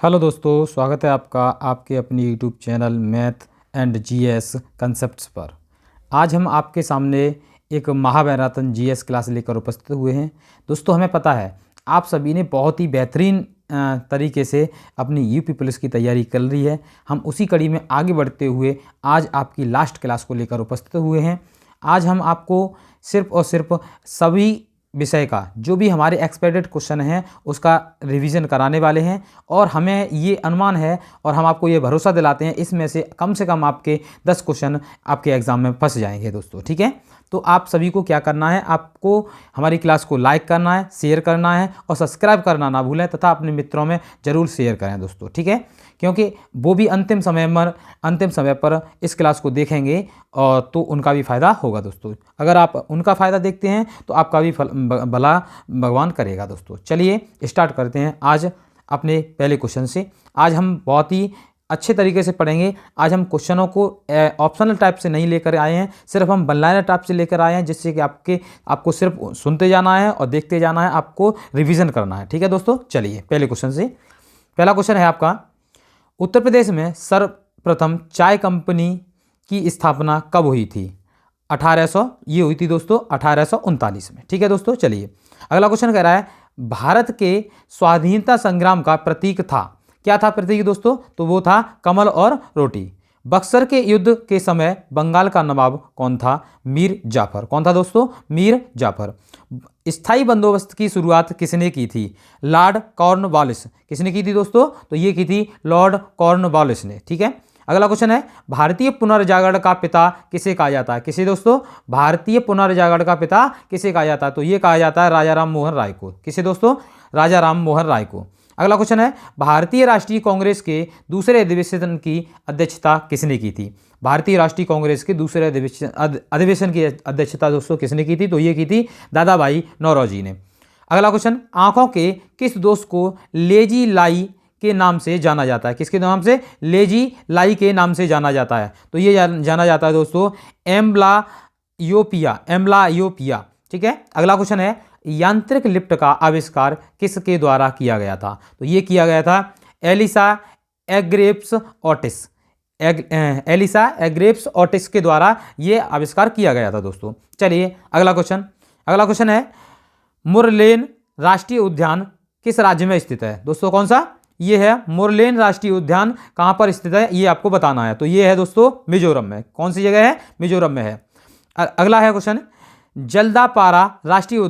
Hello दोस्तों, स्वागत है आपका आपके अपनी YouTube channel math and GS concepts पर। आज हम आपके सामने एक महामैराथन जीएस क्लास लेकर उपस्थित हुए हैं। दोस्तों, हमें पता है आप सभी ने बहुत ही बेहतरीन तरीके से अपनी यूपी पुलिस की तैयारी कर ली है। हम उसी कड़ी में आगे बढ़ते हुए आज आपकी लास्ट क्लास को लेकर उपस्थित हुए हैं। आज हम आपको सिर्फ और सिर्फ सभी विषय का जो भी हमारे एक्सपेक्टेड क्वेश्चन हैं उसका रिवीजन कराने वाले हैं, और हमें ये अनुमान है और हम आपको ये भरोसा दिलाते हैं इसमें से कम आपके 10 क्वेश्चन आपके एग्ज़ाम में फंस जाएंगे दोस्तों। ठीक है, तो आप सभी को क्या करना है, आपको हमारी क्लास को लाइक करना है, शेयर करना है और सब्सक्राइब करना ना भूलें तथा अपने मित्रों में ज़रूर शेयर करें दोस्तों। ठीक है, क्योंकि वो भी अंतिम समय पर इस क्लास को देखेंगे और तो उनका भी फ़ायदा होगा दोस्तों। अगर आप उनका फ़ायदा देखते हैं तो आपका भी भला भगवान करेगा दोस्तों। चलिए स्टार्ट करते हैं आज अपने पहले क्वेश्चन से। आज हम बहुत ही अच्छे तरीके से पढ़ेंगे। आज हम क्वेश्चनों को ऑप्शनल टाइप से नहीं लेकर आए हैं, सिर्फ हम वन लाइनर टाइप से लेकर आए हैं, जिससे कि आपको सिर्फ सुनते जाना है और देखते जाना है, आपको रिवीजन करना है। ठीक है दोस्तों, चलिए पहले क्वेश्चन से। पहला क्वेश्चन है आपका, उत्तर प्रदेश में सर्वप्रथम चाय कंपनी की स्थापना कब हुई थी? 1800 ये हुई थी दोस्तों 1839 में। ठीक है दोस्तों, चलिए अगला क्वेश्चन कह रहा है, भारत के स्वाधीनता संग्राम का प्रतीक था, क्या था प्रतीक दोस्तों? तो वो था कमल और रोटी। बक्सर के युद्ध के समय बंगाल का नवाब कौन था? मीर जाफर। कौन था दोस्तों? मीर जाफर। स्थाई बंदोबस्त की शुरुआत किसने की थी? Lord Cornwallis. किसने की थी दोस्तों? तो ये की थी लॉर्ड कॉर्नवालिस ने। ठीक है, अगला क्वेश्चन है, भारतीय पुनर्जागरण का पिता किसे कहा जाता है? किसे दोस्तों? भारतीय पुनर्जागरण का पिता किसे कहा जाता है? तो ये कहा जाता है राजा राम मोहन राय को। किसे दोस्तों? राजा राम मोहन राय को। अगला क्वेश्चन है, भारतीय राष्ट्रीय कांग्रेस के दूसरे अधिवेशन की अध्यक्षता किसने की थी? भारतीय राष्ट्रीय कांग्रेस के दूसरे अधिवेशन की अध्यक्षता दोस्तों किसने की थी? तो ये की थी दादा भाई नौरोजी ने। अगला क्वेश्चन, आंखों के किस दोष को लेजी लाई के नाम से जाना जाता है? किसके नाम से? लेजी लाई के नाम से जाना जाता है। तो ये जाना जाता है दोस्तों एम्ब्लायोपिया। ठीक है, अगला क्वेश्चन है, यांत्रिक लिफ्ट का आविष्कार किसके द्वारा किया गया था? तो ये किया गया था एलिसा एग्रेप्स ऑटिस। एलिसा एग्रेप्स ऑटिस के द्वारा ये आविष्कार किया गया था दोस्तों। चलिए अगला क्वेश्चन है, मुरलेन राष्ट्रीय उद्यान किस राज्य में स्थित है? दोस्तों कौन सा? ये है मुरलेन राष्ट्रीय उद्यान। कहाँ पर स्थित है ये आपको बताना है। तो ये है दोस्तों मिजोरम में। कौन सी जगह है? मिजोरम में है। अगला है क्वेश्चन, जल्दापारा राष्ट्रीय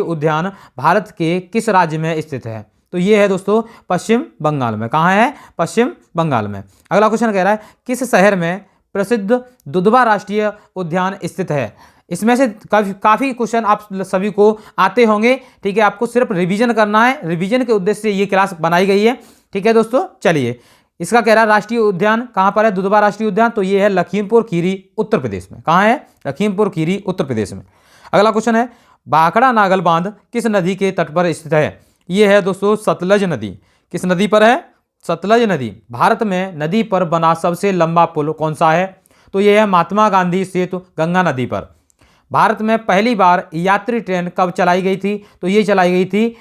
उद्यान भारत के किस राज्य में स्थित है? तो ये है दोस्तों पश्चिम बंगाल में। कहाँ है? पश्चिम बंगाल में। अगला क्वेश्चन कह रहा है, किस शहर में प्रसिद्ध दुधवा राष्ट्रीय उद्यान स्थित है? इसमें से काफ़ी क्वेश्चन आप सभी को आते होंगे। ठीक है, आपको सिर्फ रिवीजन करना है, रिवीजन के उद्देश्य से ये क्लास बनाई गई है। ठीक है दोस्तों, चलिए इसका कह रहा है राष्ट्रीय उद्यान कहाँ पर है? दुधवा राष्ट्रीय उद्यान। तो ये है लखीमपुर खीरी उत्तर प्रदेश में। कहाँ है? लखीमपुर खीरी उत्तर प्रदेश में। अगला क्वेश्चन है, भाखड़ा नागल बांध किस नदी के तट पर स्थित है? ये है दोस्तों सतलज नदी। किस नदी पर है? सतलज नदी। भारत में नदी पर बना सबसे लंबा पुल कौन सा है? तो ये है महात्मा गांधी सेतु गंगा नदी पर। भारत में पहली बार यात्री ट्रेन कब चलाई गई थी? तो ये चलाई गई थी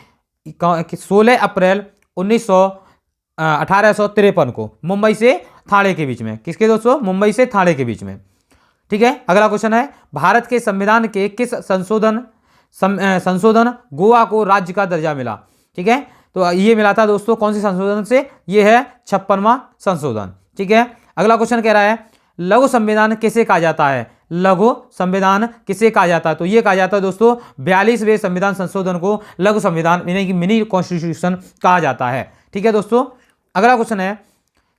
16 अप्रैल 1853 को मुंबई से थाने के बीच में। किसके दोस्तों? मुंबई से थाने के बीच में। ठीक है, अगला क्वेश्चन है, भारत के संविधान के किस संशोधन गोवा को राज्य का दर्जा मिला? ठीक है, तो ये मिला था दोस्तों कौन से संशोधन से? ये है 56वां संशोधन। ठीक है, अगला क्वेश्चन कह रहा है, लघु संविधान किसे कहा जाता है? लघु संविधान किसे कहा जाता है? तो ये कहा जाता है दोस्तों 42वें संविधान संशोधन को लघु संविधान यानी कि मिनी कॉन्स्टिट्यूशन कहा जाता है। ठीक है दोस्तों, अगला क्वेश्चन है,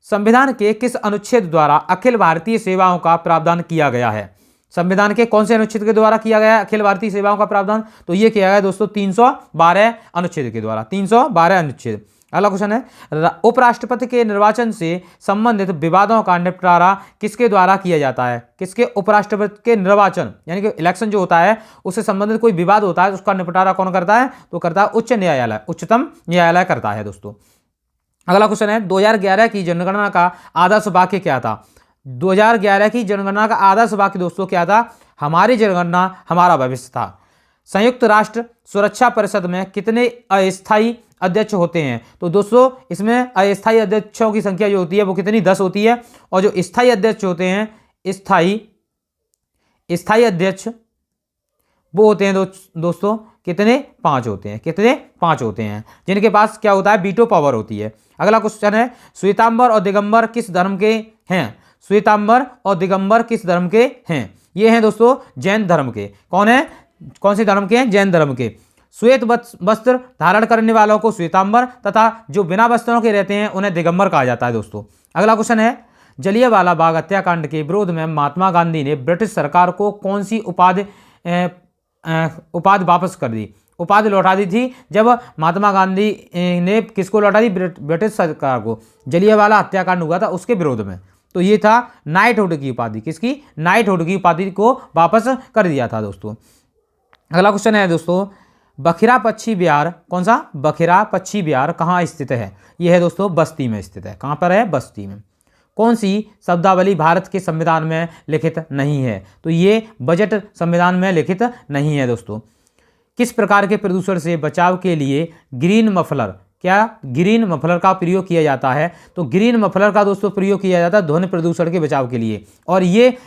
संविधान के किस अनुच्छेद द्वारा अखिल भारतीय सेवाओं का प्रावधान किया गया है? संविधान के कौन से अनुच्छेद के द्वारा किया गया है अखिल भारतीय सेवाओं का प्रावधान? तो ये किया गया दोस्तों 312 अनुच्छेद के द्वारा। 312 अनुच्छेद। अगला क्वेश्चन है, उपराष्ट्रपति के निर्वाचन से संबंधित विवादों का निपटारा किसके द्वारा किया जाता है? किसके? उपराष्ट्रपति के निर्वाचन यानी कि इलेक्शन जो होता है उससे संबंधित कोई विवाद होता है उसका निपटारा कौन करता है? तो करता है उच्च न्यायालय, उच्चतम न्यायालय करता है दोस्तों। अगला क्वेश्चन है, 2011 की जनगणना का आदर्श वाक्य क्या था? 2011 की जनगणना का आदर्श वाक्य दोस्तों क्या था? हमारी जनगणना हमारा भविष्य था। संयुक्त राष्ट्र सुरक्षा परिषद में कितने अस्थायी अध्यक्ष होते हैं? तो दोस्तों इसमें अस्थायी अध्यक्षों की संख्या जो होती है वो कितनी 10 होती है, और जो स्थायी अध्यक्ष होते हैं, स्थायी अध्यक्ष वो होते हैं दोस्तों कितने? 5 होते हैं। कितने? 5 होते हैं, जिनके पास क्या होता है? वीटो पावर होती है। अगला क्वेश्चन है, श्वेतांबर और दिगंबर किस धर्म के हैं? श्वेतांबर और दिगंबर किस धर्म के हैं? ये हैं दोस्तों जैन धर्म के। कौन है? कौन से धर्म के हैं? जैन धर्म के। श्वेत वस्त्र धारण करने वालों को श्वेतांबर तथा जो बिना वस्त्रों के रहते हैं उन्हें दिगंबर कहा जाता है दोस्तों। अगला क्वेश्चन है, जलियांवाला बाग हत्याकांड के विरोध में महात्मा गांधी ने ब्रिटिश सरकार को कौन सी उपाधि वापस कर दी? उपाधि लौटा दी थी जब महात्मा गांधी ने किसको लौटा दी? ब्रिटिश सरकार को। जलियांवाला हत्याकांड हुआ था उसके विरोध में, तो ये था नाइटहुड की उपाधि। किसकी? नाइटहुड की उपाधि को वापस कर दिया था दोस्तों। अगला क्वेश्चन है दोस्तों, बखिरा पक्षी विहार, कौन सा? बखिरा पक्षी विहार कहाँ स्थित है? यह है दोस्तों बस्ती में स्थित है। कहाँ पर है? बस्ती में। कौन सी शब्दावली भारत के संविधान में लिखित नहीं है? तो ये बजट संविधान में लिखित नहीं है दोस्तों। किस प्रकार के प्रदूषण से बचाव के लिए ग्रीन मफलर, क्या ग्रीन मफलर का प्रयोग किया जाता है? तो ग्रीन मफलर का दोस्तों प्रयोग किया जाता है ध्वनि प्रदूषण के बचाव के लिए। और ये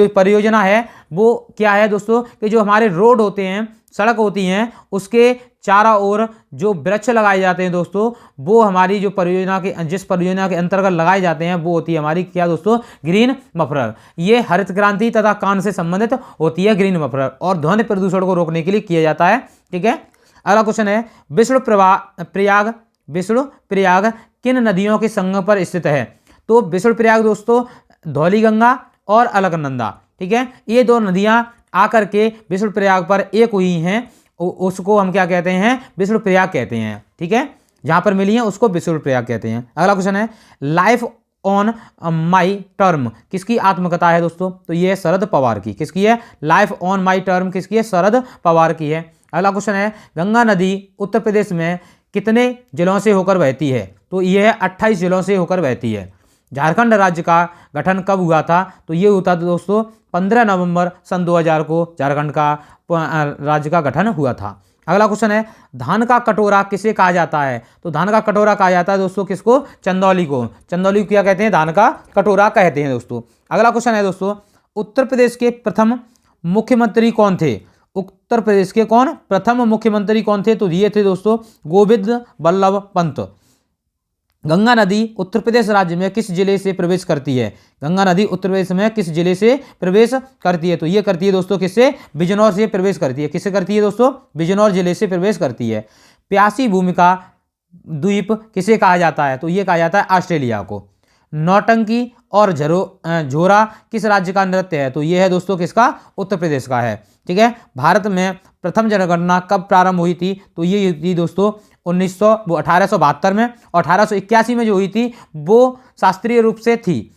परियोजना है वो क्या है दोस्तों कि जो हमारे रोड होते हैं, सड़क होती हैं, उसके चारों ओर जो वृक्ष लगाए जाते हैं दोस्तों, वो हमारी जो जिस परियोजना के अंतर्गत लगाए जाते हैं वो होती है हमारी क्या दोस्तों? Green muffler. ये हरित क्रांति तथा कान से संबंधित होती है ग्रीन मफलर, और ध्वनि प्रदूषण को रोकने के लिए किया जाता है। ठीक है। अगला क्वेश्चन है, विष्णु प्रयाग किन नदियों के संगम पर स्थित है? तो विष्णु प्रयाग दोस्तों धौलीगंगा और अलकनंदा। ठीक है, ये दो नदियां आकर के विष्णु प्रयाग पर एक हुई हैं, उसको हम क्या कहते हैं? विष्णु प्रयाग कहते हैं। ठीक है, जहां पर मिली हैं उसको विष्णु प्रयाग कहते हैं। अगला क्वेश्चन है, लाइफ ऑन माई टर्म किसकी आत्मकथा है दोस्तों? तो ये है शरद पवार की। किसकी है? लाइफ ऑन माई टर्म किसकी है? शरद पवार की है। अगला क्वेश्चन है, गंगा नदी उत्तर प्रदेश में कितने जिलों से होकर बहती है? तो ये है 28 जिलों से होकर बहती है। झारखंड राज्य का गठन कब हुआ था? तो ये हुआ था दोस्तों 15 नवंबर सन 2000 को झारखंड का राज्य का गठन हुआ था। अगला क्वेश्चन है, धान का कटोरा किसे कहा जाता है? तो धान का कटोरा कहा जाता है दोस्तों किसको? चंदौली को। चंदौली को क्या कहते हैं? धान का कटोरा कहते हैं दोस्तों। अगला क्वेश्चन है दोस्तों, उत्तर प्रदेश के प्रथम मुख्यमंत्री कौन थे? उत्तर प्रदेश के प्रथम मुख्यमंत्री कौन थे? तो ये थे दोस्तों गोविंद बल्लभ पंत। गंगा नदी उत्तर प्रदेश राज्य में किस जिले से प्रवेश करती है? गंगा नदी उत्तर प्रदेश में किस जिले से प्रवेश करती है? तो ये करती है दोस्तों किससे? बिजनौर से प्रवेश करती है। किससे करती है दोस्तों? बिजनौर जिले से प्रवेश करती है। प्यासी भूमिका द्वीप किसे कहा जाता है? तो ये कहा जाता है ऑस्ट्रेलिया को। नौटंकी और झोरा किस राज्य का नृत्य है? तो ये है दोस्तों किसका? उत्तर प्रदेश का है। ठीक है, भारत में प्रथम जनगणना कब प्रारंभ हुई थी? तो ये हुई थी दोस्तों 1872 में, और 1881 में जो हुई थी वो शास्त्रीय रूप से थी।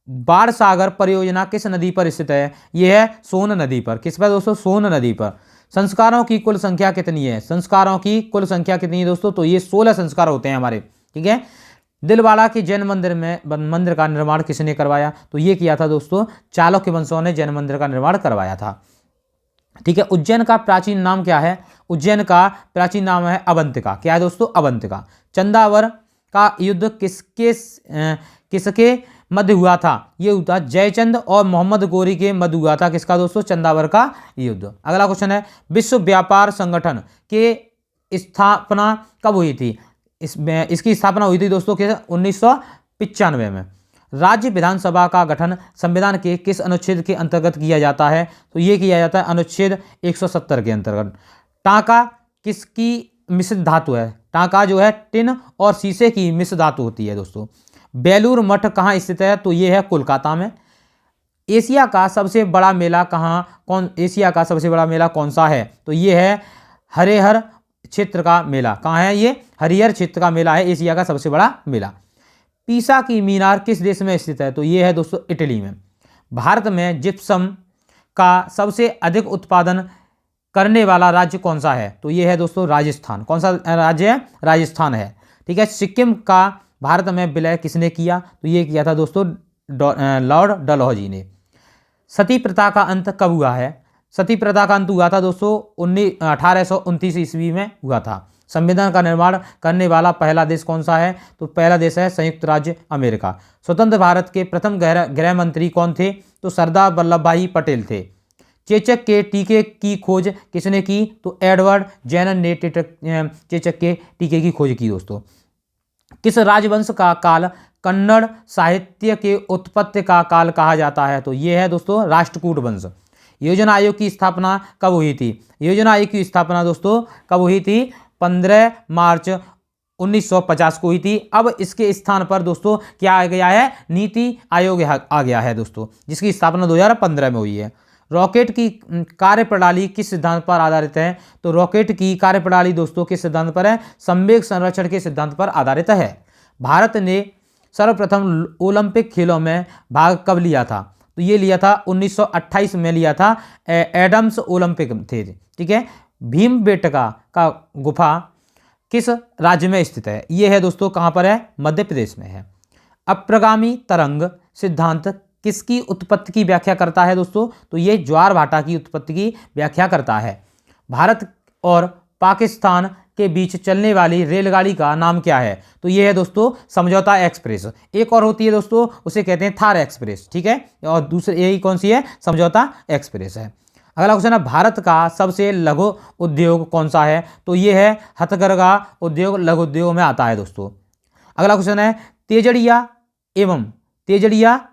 बाण सागर परियोजना किस नदी पर स्थित है? यह है सोन नदी पर। किस पर दोस्तों? सोन नदी पर। संस्कारों की कुल संख्या कितनी है? संस्कारों की कुल संख्या कितनी है दोस्तों? तो ये 16 संस्कार होते हैं हमारे। ठीक है, दिलवाड़ा के जैन मंदिर का निर्माण किसने करवाया? तो ये किया था दोस्तों चालुक्य वंशों ने जैन मंदिर का निर्माण करवाया था। ठीक है, उज्जैन का प्राचीन नाम क्या है? उज्जैन का प्राचीन नाम है अवंतिका। क्या है दोस्तों? अवंतिका। चंदावर का युद्ध किसके मध्य हुआ था? ये हुआ जयचंद और मोहम्मद गोरी के मध्य हुआ था। किसका दोस्तों? चंदावर का युद्ध। अगला क्वेश्चन है, विश्व व्यापार संगठन के स्थापना कब हुई थी? इसकी स्थापना हुई थी दोस्तों 1995 में। राज्य विधानसभा का गठन संविधान के किस अनुच्छेद के अंतर्गत किया जाता है? तो ये किया जाता है अनुच्छेद 170 के अंतर्गत। टांका किसकी मिश्र धातु है? टांका जो है टिन और शीशे की मिश्र धातु होती है दोस्तों। बेलूर मठ कहाँ स्थित है? तो ये है कोलकाता में। एशिया का सबसे बड़ा मेला एशिया का सबसे बड़ा मेला कौन सा है? तो ये है हरिहर क्षेत्र का मेला। कहाँ है ये? हरिहर क्षेत्र का मेला है एशिया का सबसे बड़ा मेला। पीसा की मीनार किस देश में स्थित है? तो ये है दोस्तों इटली में। भारत में जिप्सम का सबसे अधिक उत्पादन करने वाला राज्य कौन सा है? तो ये है दोस्तों राजस्थान। कौन सा राज्य है? राजस्थान है। ठीक है, सिक्किम का भारत में विलय किसने किया? तो ये किया था दोस्तों लॉर्ड डलहौजी ने। सती प्रथा का अंत कब हुआ है? सती प्रथा का अंत हुआ था दोस्तों 1829 ईस्वी में हुआ था। संविधान का निर्माण करने वाला पहला देश कौन सा है? तो पहला देश है संयुक्त राज्य अमेरिका। स्वतंत्र भारत के प्रथम गृह मंत्री कौन थे? तो सरदार वल्लभ भाई पटेल थे। चेचक के टीके की खोज किसने की? तो एडवर्ड जेनर ने चेचक के टीके की खोज की दोस्तों। किस राजवंश का काल कन्नड़ साहित्य के उत्पत्ति का काल कहा जाता है? तो ये है दोस्तों राष्ट्रकूट वंश। योजना आयोग की स्थापना कब हुई थी? योजना आयोग की स्थापना दोस्तों कब हुई थी? 15 मार्च 1950 को हुई थी। अब इसके स्थान पर दोस्तों क्या आ गया है? नीति आयोग आ गया है दोस्तों, जिसकी स्थापना 2015 में हुई है। रॉकेट की कार्यप्रणाली किस सिद्धांत पर आधारित है? तो रॉकेट की कार्यप्रणाली दोस्तों किस सिद्धांत पर है? संवेग संरक्षण के सिद्धांत पर आधारित है। भारत ने सर्वप्रथम ओलंपिक खेलों में भाग कब लिया था? तो ये लिया था 1928 में लिया था। एडम्स ओलंपिक थे, ठीक है। भीमबेटका का गुफा किस राज्य में स्थित है? ये है दोस्तों कहाँ पर है? मध्य प्रदेश में है। अप्रगामी तरंग सिद्धांत किसकी उत्पत्ति की व्याख्या करता है दोस्तों? तो ये ज्वार भाटा की उत्पत्ति की व्याख्या करता है। भारत और पाकिस्तान के बीच चलने वाली रेलगाड़ी का नाम क्या है? तो ये है दोस्तों समझौता एक्सप्रेस। एक और होती है दोस्तों, उसे कहते हैं थार एक्सप्रेस, ठीक है। और दूसरी यही कौन सी है? समझौता एक्सप्रेस है। अगला क्वेश्चन है, भारत का सबसे लघु उद्योग कौन सा है? तो ये है हथकरघा उद्योग, लघु उद्योग में आता है दोस्तों। अगला क्वेश्चन है, तेजड़िया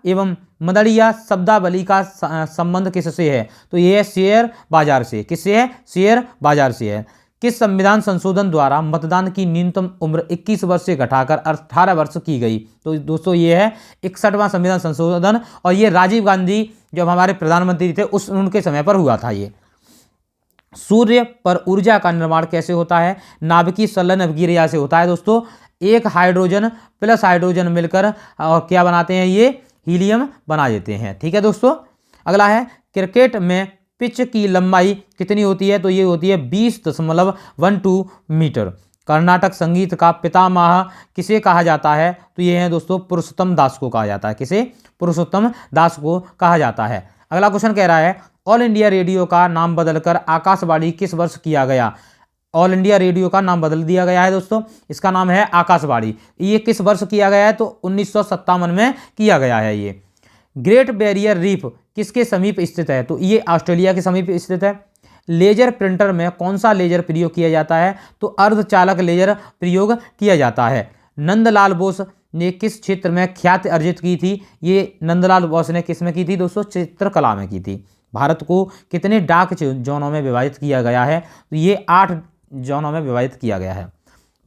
एवं मदड़िया शब्दावली का संबंध किससे है? तो ये है शेयर बाजार से। किससे है? शेयर बाजार से है। किस संविधान संशोधन द्वारा मतदान की न्यूनतम उम्र 21 वर्ष से घटाकर 18 वर्ष की गई? तो दोस्तों ये है 61वां संविधान संशोधन, और ये राजीव गांधी जब हमारे प्रधानमंत्री थे उनके समय पर हुआ था ये। सूर्य पर ऊर्जा का निर्माण कैसे होता है? नाभिकीय संलयन अभिक्रिया से होता है दोस्तों। एक हाइड्रोजन प्लस हाइड्रोजन मिलकर और क्या बनाते हैं? ये हीलियम बना देते हैं, ठीक है दोस्तों। अगला है, क्रिकेट में पिच की लंबाई कितनी होती है? तो ये होती है 20.12 मीटर। कर्नाटक संगीत का पितामह किसे कहा जाता है? तो ये है दोस्तों पुरुषोत्तम दास को कहा जाता है। किसे? पुरुषोत्तम दास को कहा जाता है। अगला क्वेश्चन कह रहा है, ऑल इंडिया रेडियो का नाम बदलकर आकाशवाणी किस वर्ष किया गया? ऑल इंडिया रेडियो का नाम बदल दिया गया है दोस्तों, इसका नाम है आकाशवाणी। ये किस वर्ष किया गया है? तो 1957 में किया गया है ये। ग्रेट बैरियर रीफ किसके समीप स्थित है? तो ये ऑस्ट्रेलिया के समीप स्थित है। लेजर प्रिंटर में कौन सा लेजर प्रयोग किया जाता है? तो अर्धचालक लेजर प्रयोग किया जाता है। नंदलाल बोस ने किस क्षेत्र में ख्याति अर्जित की थी? ये नंदलाल बोस ने किस में की थी दोस्तों? चित्रकला में की थी। भारत को कितने डाक जोनों में विभाजित किया गया है? तो ये 8 जोनों में विभाजित किया गया है।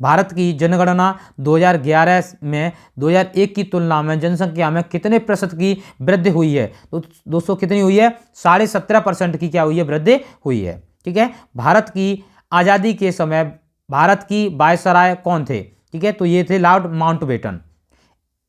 भारत की जनगणना 2011 में 2001 की तुलना में जनसंख्या में कितने प्रतिशत की वृद्धि हुई है? तो दोस्तों कितनी हुई है? 17.5% की क्या हुई है? वृद्धि हुई है, ठीक है। भारत की आज़ादी के समय भारत की वायसराय कौन थे? ठीक है, तो ये थे Lord Mountbatten.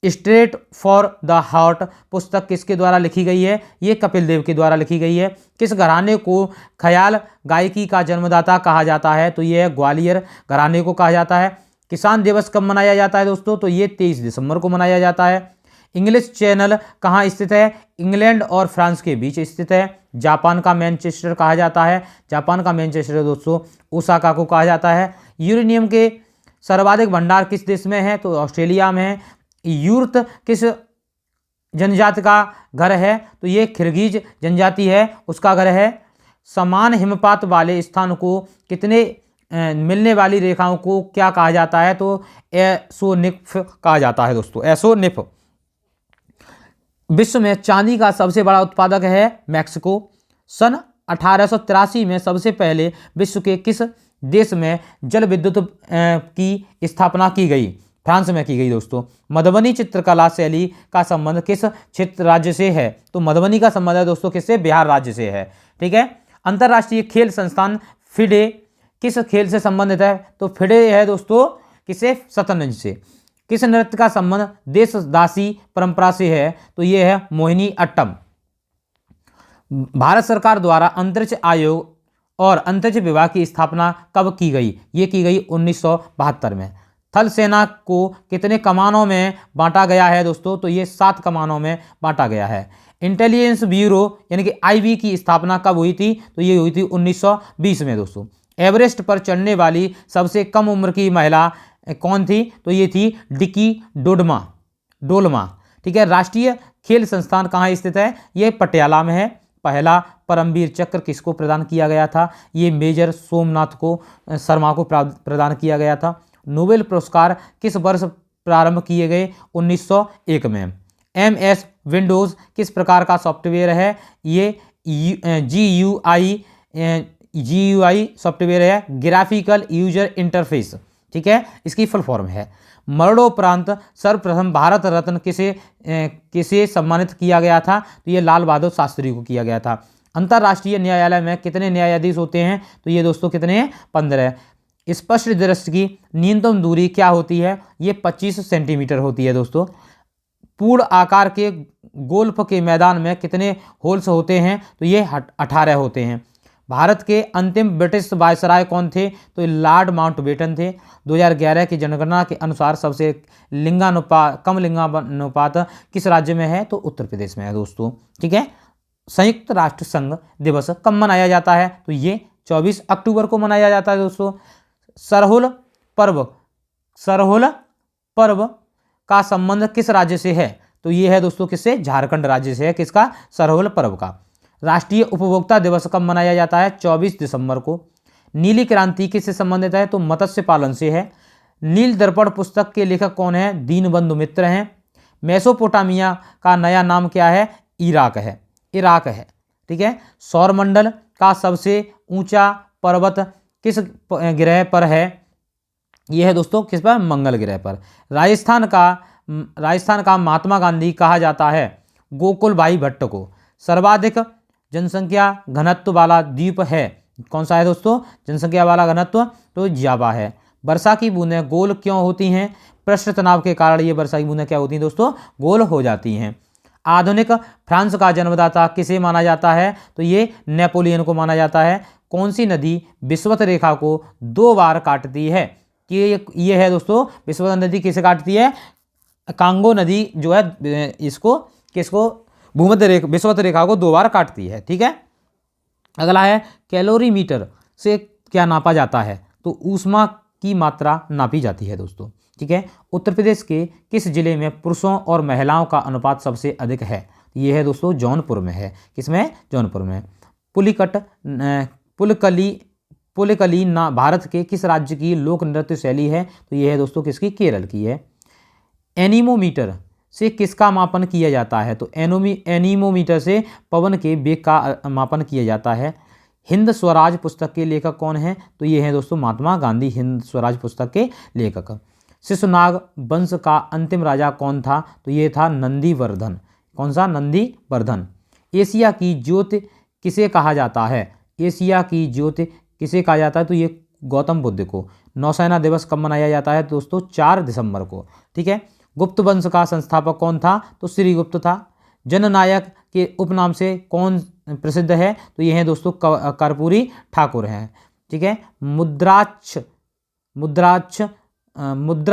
Straight for the heart पुस्तक किसके द्वारा लिखी गई है? ये कपिल देव के द्वारा लिखी गई है। किस घराने को ख्याल गायकी का जन्मदाता कहा जाता है? तो ये है ग्वालियर घराने को कहा जाता है। किसान दिवस कब मनाया जाता है दोस्तों? तो ये 23 दिसंबर को मनाया जाता है। इंग्लिश चैनल कहाँ स्थित है? इंग्लैंड और फ्रांस के बीच स्थित है। जापान का मैनचेस्टर कहा जाता है। जापान का मैनचेस्टर दोस्तों ओसाका को कहा जाता है। यूरेनियम के सर्वाधिक भंडार किस देश में है? तो ऑस्ट्रेलिया में है। यूर्त किस जनजाति का घर है? तो ये किर्गिज जनजाति है, उसका घर है। समान हिमपात वाले स्थान को कितने मिलने वाली रेखाओं को क्या कहा जाता है? तो एसोनिफ कहा जाता है दोस्तों, एसोनिफ। विश्व में चांदी का सबसे बड़ा उत्पादक है मैक्सिको। सन 1883 में सबसे पहले विश्व के किस देश में जल विद्युत की स्थापना की गई? फ्रांस में की गई दोस्तों। मधुबनी चित्रकला शैली का संबंध किस क्षेत्र राज्य से है? तो मधुबनी का संबंध है दोस्तों किससे? बिहार राज्य से है, ठीक है। अंतर्राष्ट्रीय खेल संस्थान फिडे किस खेल से संबंधित है? तो फिडे है दोस्तों किसे? शतरंज से। किस नृत्य का संबंध देशदासी परंपरा से है? तो ये है मोहिनी अट्टम। भारत सरकार द्वारा अंतरिक्ष आयोग और अंतरिक्ष विभाग की स्थापना कब की गई? ये की गई 1972 में। थल सेना को कितने कमानों में बांटा गया है दोस्तों? तो ये 7 कमानों में बांटा गया है। इंटेलिजेंस ब्यूरो यानी कि आईबी की स्थापना कब हुई थी? तो ये हुई थी 1920 में दोस्तों। एवरेस्ट पर चढ़ने वाली सबसे कम उम्र की महिला कौन थी? तो ये थी डिकी डोलमा। ठीक है। राष्ट्रीय खेल संस्थान कहाँ स्थित है? ये पटियाला में है। पहला परमवीर चक्र किसको प्रदान किया गया था? ये मेजर सोमनाथ को शर्मा को प्रदान किया गया था। नोबेल पुरस्कार किस वर्ष प्रारंभ किए गए? 1901 में। MS विंडोज़ किस प्रकार का सॉफ्टवेयर है? ये GUI सॉफ्टवेयर है, ग्राफिकल यूजर इंटरफेस। ठीक है, इसकी फुल फॉर्म है। मरणोपरांत सर्वप्रथम भारत रत्न किसे सम्मानित किया गया था? तो ये लाल बहादुर शास्त्री को किया गया था। अंतर्राष्ट्रीय न्यायालय में कितने न्यायाधीश होते हैं? तो ये दोस्तों कितने हैं? 15। स्पष्ट दृष्टि की न्यूनतम दूरी क्या होती है? ये 25 सेंटीमीटर होती है दोस्तों। पूर्ण आकार के गोल्फ के मैदान में कितने होल्स होते हैं? तो ये 18 होते हैं। भारत के अंतिम ब्रिटिश वायसराय कौन थे? तो लॉर्ड माउंटबेटन थे। 2011 की जनगणना के अनुसार सबसे कम लिंगानुपात किस राज्य में है? तो उत्तर प्रदेश में है दोस्तों। ठीक है। संयुक्त राष्ट्र संघ दिवस कब मनाया जाता है? तो ये 24 अक्टूबर को मनाया जाता है दोस्तों। सरहुल पर्व का संबंध किस राज्य से है? तो ये है दोस्तों किससे? झारखंड राज्य से है। किसका? सरहुल पर्व का। राष्ट्रीय उपभोक्ता दिवस कब मनाया जाता है? 24 दिसंबर को। नीली क्रांति किससे संबंधित है? तो मत्स्य पालन से है। नील दर्पण पुस्तक के लेखक कौन है? दीनबंधु मित्र हैं। मेसोपोटामिया का नया नाम क्या है? इराक है। ठीक है। सौरमंडल का सबसे ऊंचा पर्वत किस ग्रह पर है? यह है दोस्तों किस पर? मंगल ग्रह पर। राजस्थान का महात्मा गांधी कहा जाता है? गोकुल भाई भट्ट को। सर्वाधिक जनसंख्या घनत्व वाला द्वीप है? कौन सा है दोस्तों? जनसंख्या वाला घनत्व तो जावा है। वर्षा की बूंदें गोल क्यों होती हैं? पृष्ठ तनाव के कारण ये वर्षा की बूंदें क्या होती हैं दोस्तों? गोल हो जाती हैं। आधुनिक फ्रांस का जन्मदाता किसे माना जाता है? तो ये नेपोलियन को माना जाता है। कौन सी नदी विषुवत रेखा को 2 बार काटती है? कि ये है दोस्तों विषुवत नदी किसे काटती है? कांगो नदी जो है इसको किसको? विषुवत रेखा को 2 बार काटती है। ठीक है। अगला है कैलोरीमीटर से क्या नापा जाता है? तो ऊष्मा की मात्रा नापी जाती है दोस्तों। ठीक है। उत्तर प्रदेश के किस जिले में पुरुषों और महिलाओं का अनुपात सबसे अधिक है? ये है दोस्तों जौनपुर में है। किसमें? जौनपुर में। पुलिकली ना भारत के किस राज्य की लोक नृत्य शैली है? तो ये है दोस्तों किसकी? केरल की है। एनीमोमीटर से किसका मापन किया जाता है? तो एनीमोमीटर से पवन के वेग का मापन किया जाता है। हिंद स्वराज पुस्तक के लेखक कौन है? तो ये हैं दोस्तों महात्मा गांधी हिंद स्वराज पुस्तक के लेखक। शिशुनाग वंश का अंतिम राजा कौन था? तो ये था नंदीवर्धन। कौन सा? नंदीवर्धन। एशिया की ज्योति किसे कहा जाता है? एशिया की ज्योति किसे कहा जाता है? तो ये गौतम बुद्ध को। नौसेना दिवस कब मनाया जाता है दोस्तों? 4 दिसंबर को। ठीक है। गुप्त वंश का संस्थापक कौन था? तो श्रीगुप्त था। जननायक के उपनाम से कौन प्रसिद्ध है? तो ये हैं दोस्तों कर्पूरी ठाकुर हैं। ठीक है। मुद्रा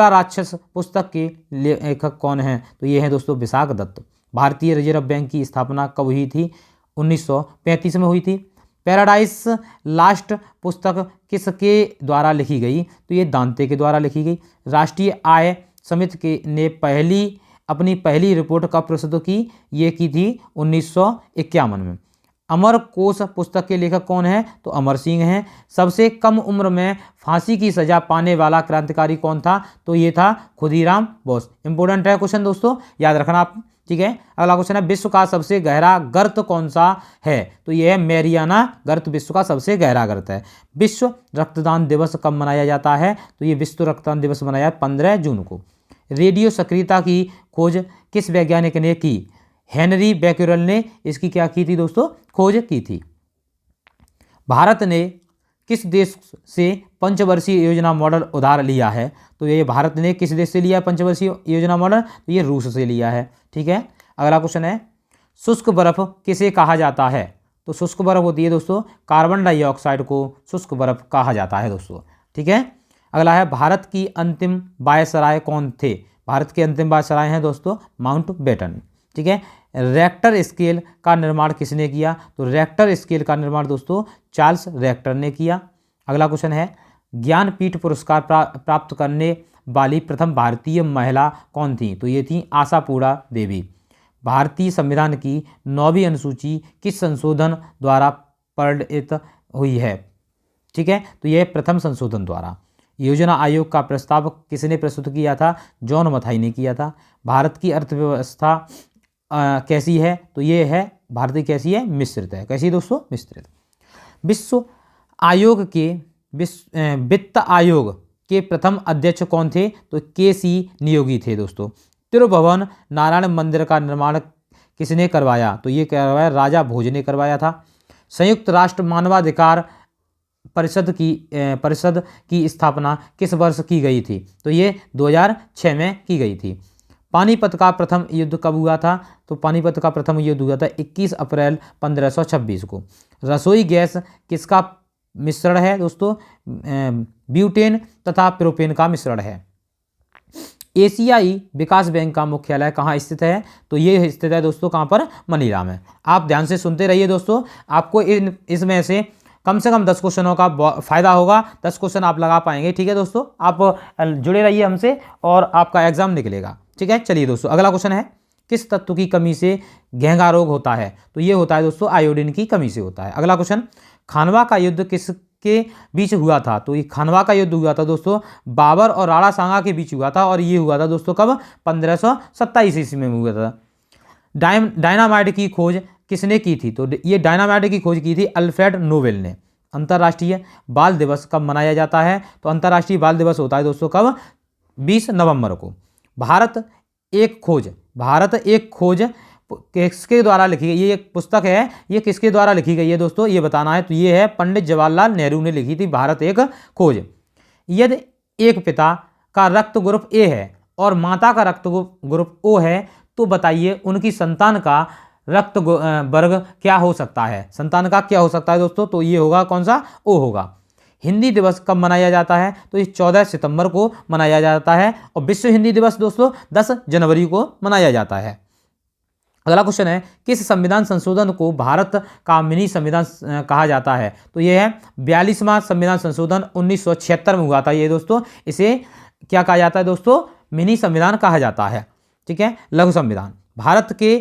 राक्षस पुस्तक के लेखक कौन हैं? तो ये हैं दोस्तों विशाख दत्त। भारतीय रिजर्व बैंक की स्थापना कब हुई थी? 1935 में हुई थी। पैराडाइज लास्ट पुस्तक किसके द्वारा लिखी गई? तो ये दांते के द्वारा लिखी गई। राष्ट्रीय आय समिति ने अपनी पहली रिपोर्ट कब प्रस्तुत की? ये की थी 1951 में। अमर कोश पुस्तक के लेखक कौन है? तो अमर सिंह हैं। सबसे कम उम्र में फांसी की सजा पाने वाला क्रांतिकारी कौन था? तो ये था खुदीराम बोस। इंपॉर्टेंट है क्वेश्चन दोस्तों, याद रखना आप। ठीक है। अगला क्वेश्चन है विश्व का सबसे गहरा गर्त कौन सा है? तो ये है मैरियाना गर्त विश्व का सबसे गहरा गर्त है। विश्व रक्तदान दिवस कब मनाया जाता है? तो ये विश्व रक्तदान दिवस मनाया 15 जून को। रेडियो सक्रियता की खोज किस वैज्ञानिक ने की? हेनरी बैक्यूरेल ने इसकी क्या की थी दोस्तों? खोज की थी। भारत ने किस देश से पंचवर्षीय योजना मॉडल उधार लिया है? तो ये भारत ने किस देश से लिया है पंचवर्षीय योजना मॉडल? तो ये रूस से लिया है। ठीक है। अगला क्वेश्चन है शुष्क बर्फ किसे कहा जाता है? तो शुष्क बर्फ होती है दोस्तों कार्बन डाइऑक्साइड को शुष्क बर्फ कहा जाता है दोस्तों। ठीक है। अगला है भारत की अंतिम वायसराय कौन थे? भारत के अंतिम वायसराय हैं दोस्तों माउंटबेटन। ठीक है। रेक्टर स्केल का निर्माण किसने किया? तो रेक्टर स्केल का निर्माण दोस्तों चार्ल्स रेक्टर ने किया। अगला क्वेश्चन है, ज्ञानपीठ पुरस्कार प्राप्त करने वाली प्रथम भारतीय महिला कौन थी? तो ये थी आशापूरा देवी। भारतीय संविधान की 9वीं अनुसूची किस संशोधन द्वारा पारित हुई है? ठीक है, तो यह प्रथम संशोधन द्वारा। योजना आयोग का प्रस्ताव किसने प्रस्तुत किया था? जॉन मथाई ने किया था। भारत की अर्थव्यवस्था कैसी है? तो ये है भारत की कैसी है? मिश्रित है। कैसी दोस्तों? मिश्रित। विश्व आयोग के वित्त आयोग के प्रथम अध्यक्ष कौन थे? तो के.सी. नियोगी थे दोस्तों। तिरुभुवन नारायण मंदिर का निर्माण किसने करवाया? तो ये करवाया राजा भोज ने करवाया था। संयुक्त राष्ट्र मानवाधिकार परिषद की स्थापना किस वर्ष की गई थी? तो ये 2006 में की गई थी। पानीपत का प्रथम युद्ध कब हुआ था? तो पानीपत का प्रथम युद्ध हुआ था 21 अप्रैल 1526 को। रसोई गैस किसका मिश्रण है दोस्तों? ब्यूटेन तथा प्रोपेन का मिश्रण है। एशियाई विकास बैंक का मुख्यालय कहाँ स्थित है? तो ये स्थित है दोस्तों कहाँ पर? मनीला में। आप ध्यान से सुनते रहिए दोस्तों, आपको इसमें से कम 10 क्वेश्चनों का फायदा होगा। 10 क्वेश्चन आप लगा पाएंगे। ठीक है दोस्तों, आप जुड़े रहिए हमसे और आपका एग्जाम निकलेगा। ठीक है, चलिए दोस्तों अगला क्वेश्चन है, किस तत्व की कमी से घेंघा रोग होता है? तो ये होता है दोस्तों आयोडीन की कमी से होता है। अगला क्वेश्चन, खानवा का युद्ध किसके बीच हुआ था? तो ये खानवा का युद्ध हुआ था दोस्तों बाबर और राणा सांगा के बीच हुआ था, और ये हुआ था दोस्तों कब? 1527 ईस्वी में हुआ था। डायनामाइट की खोज किसने की थी? तो ये डायनामाइट की खोज की थी अल्फ्रेड नोबेल ने। अंतर्राष्ट्रीय बाल दिवस कब मनाया जाता है? तो अंतर्राष्ट्रीय बाल दिवस होता है दोस्तों कब? 20 नवंबर को। भारत एक खोज किसके द्वारा लिखी गई? ये एक पुस्तक है, ये किसके द्वारा लिखी गई है दोस्तों? ये बताना है। तो ये है पंडित जवाहरलाल नेहरू ने लिखी थी भारत एक खोज। यदि एक पिता का रक्त ग्रुप ए है और माता का रक्त ग्रुप ओ है, तो बताइए उनकी संतान का रक्त वर्ग क्या हो सकता है? संतान का क्या हो सकता है दोस्तों? तो ये होगा कौन सा? ओ होगा। हिंदी दिवस कब मनाया जाता है? तो ये 14 सितंबर को मनाया जाता है, और विश्व हिंदी दिवस दोस्तों 10 जनवरी को मनाया जाता है। अगला क्वेश्चन है, किस संविधान संशोधन को भारत का मिनी संविधान कहा जाता है? तो ये है 42वां संविधान संशोधन 1976 में हुआ था ये दोस्तों। इसे क्या कहा जाता है दोस्तों? मिनी संविधान कहा जाता है। ठीक है, लघु संविधान। भारत के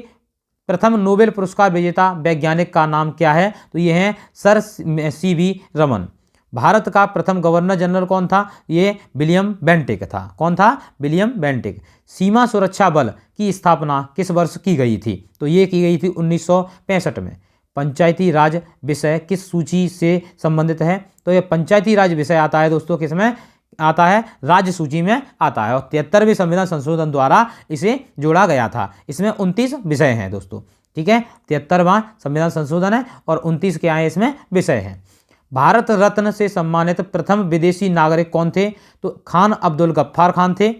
प्रथम नोबेल पुरस्कार विजेता वैज्ञानिक का नाम क्या है? तो ये है सर सी.वी. रमन। भारत का प्रथम गवर्नर जनरल कौन था? ये विलियम बेंटिक था। कौन था? William Bentinck. सीमा सुरक्षा बल की स्थापना किस वर्ष की गई थी? तो ये की गई थी 1965 में। पंचायती राज विषय किस सूची से संबंधित है? तो ये पंचायती राज विषय आता है दोस्तों किसमें आता है? राज्य सूची में आता है, और 73वें संविधान संशोधन द्वारा इसे जोड़ा गया था। इसमें 29 विषय हैं दोस्तों। ठीक है, 73वां संविधान संशोधन है और 29 के आए इसमें विषय हैं। भारत रत्न से सम्मानित प्रथम विदेशी नागरिक कौन थे? तो खान अब्दुल गफ्फार खान थे।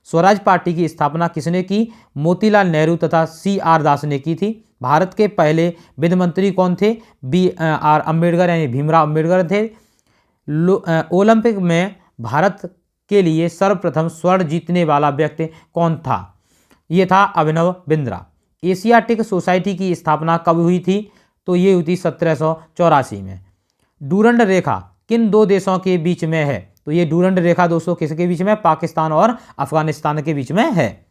स्वराज पार्टी की स्थापना किसने की? मोतीलाल नेहरू तथा C.R. दास ने की थी। भारत के पहले वित्त मंत्री कौन थे? B.R. अम्बेडकर यानी भीमराव अम्बेडकर थे। ओलंपिक में भारत के लिए सर्वप्रथम स्वर्ण जीतने वाला व्यक्ति कौन था? ये था अभिनव बिंद्रा। एशियाटिक सोसाइटी की स्थापना कब हुई थी? तो ये हुई थी 1784 में। डूरंड रेखा किन दो देशों के बीच में है? तो ये डूरंड रेखा दोस्तों किसके बीच में? पाकिस्तान और अफगानिस्तान के बीच में है।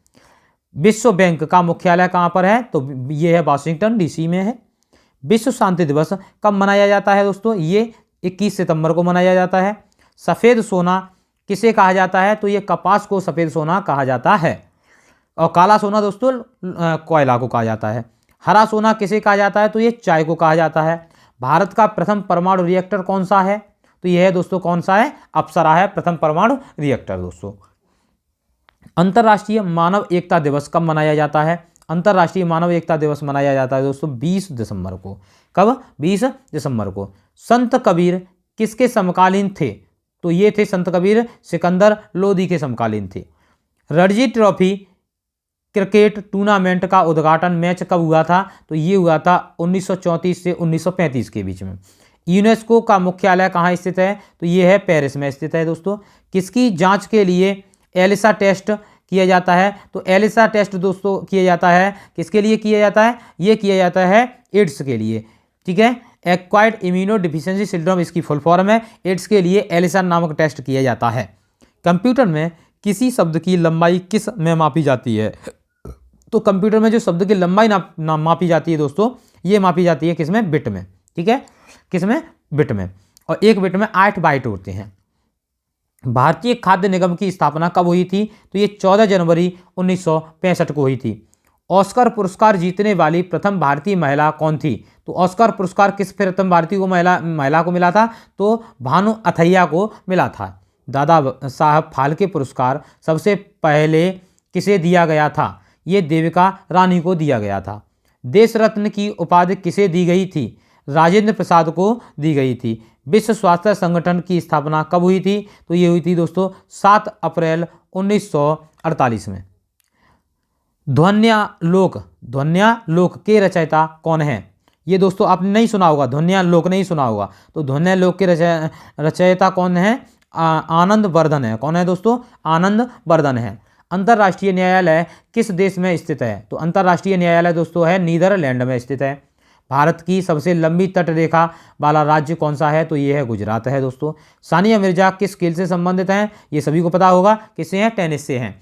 विश्व बैंक का मुख्यालय कहाँ पर है? तो ये है वाशिंगटन DC में है। विश्व शांति दिवस कब मनाया जाता है दोस्तों? ये 21 सितंबर को मनाया जाता है। सफ़ेद सोना किसे कहा जाता है? तो ये कपास को सफ़ेद सोना कहा जाता है, और काला सोना दोस्तों कोयला को कहा जाता है। हरा सोना किसे कहा जाता है? तो ये चाय को कहा जाता है। भारत का प्रथम परमाणु रिएक्टर कौन सा है? तो यह है दोस्तों कौन सा है? अप्सरा है प्रथम परमाणु रिएक्टर दोस्तों। अंतर्राष्ट्रीय मानव एकता दिवस कब मनाया जाता है? अंतर्राष्ट्रीय मानव एकता दिवस मनाया जाता है दोस्तों 20 दिसंबर को। कब? 20 दिसंबर को। संत कबीर किसके समकालीन थे? तो ये थे संत कबीर सिकंदर लोधी के समकालीन थे। रणजी ट्रॉफी क्रिकेट टूर्नामेंट का उद्घाटन मैच कब हुआ था? तो ये हुआ था 1934 से 1935 के बीच में। यूनेस्को का मुख्यालय कहाँ स्थित है? तो ये है पेरिस में स्थित है दोस्तों। किसकी जांच के लिए एलिसा टेस्ट किया जाता है? तो एलिसा टेस्ट दोस्तों किया जाता है। किसके लिए किया जाता है? ये किया जाता है एड्स के लिए, ठीक है। एक्वायर्ड इम्यूनो डिफिशियंसी सिंड्रोम इसकी फुल फॉर्म है। एड्स के लिए एलिसा नामक टेस्ट किया जाता है। कंप्यूटर में किसी शब्द की लंबाई किस में मापी जाती है? तो कंप्यूटर में जो शब्द की लंबाई मापी जाती है दोस्तों, ये मापी जाती है किसमें? बिट में, ठीक है। किसमें? बिट में। और एक बिट में 8 बाइट होते हैं। भारतीय खाद्य निगम की स्थापना कब हुई थी? तो ये 14 जनवरी 1965 को हुई थी। ऑस्कर पुरस्कार जीतने वाली प्रथम भारतीय महिला कौन थी? तो ऑस्कर पुरस्कार किस प्रथम भारतीय को महिला को मिला था? तो भानु अथैया को मिला था। दादा साहब फाल्के पुरस्कार सबसे पहले किसे दिया गया था? ये देविका रानी को दिया गया था। देश रत्न की उपाधि किसे दी गई थी? राजेंद्र प्रसाद को दी गई थी। विश्व स्वास्थ्य संगठन की स्थापना कब हुई थी? तो ये हुई थी दोस्तों 7 अप्रैल 1948 में। ध्वन्यालोक के रचयिता कौन है? ये दोस्तों आपने नहीं सुना होगा, ध्वन्यालोक नहीं सुना होगा। तो ध्वन्यालोक के रचयिता कौन है? आनंद वर्धन है। कौन है दोस्तों? आनंद वर्धन है। अंतर्राष्ट्रीय न्यायालय किस देश में स्थित है? तो अंतर्राष्ट्रीय न्यायालय दोस्तों है नीदरलैंड में स्थित है। भारत की सबसे लंबी तट रेखा वाला राज्य कौन सा है? तो ये है गुजरात है दोस्तों। सानिया मिर्जा किस खेल से संबंधित हैं? ये सभी को पता होगा। किससे हैं? टेनिस से हैं।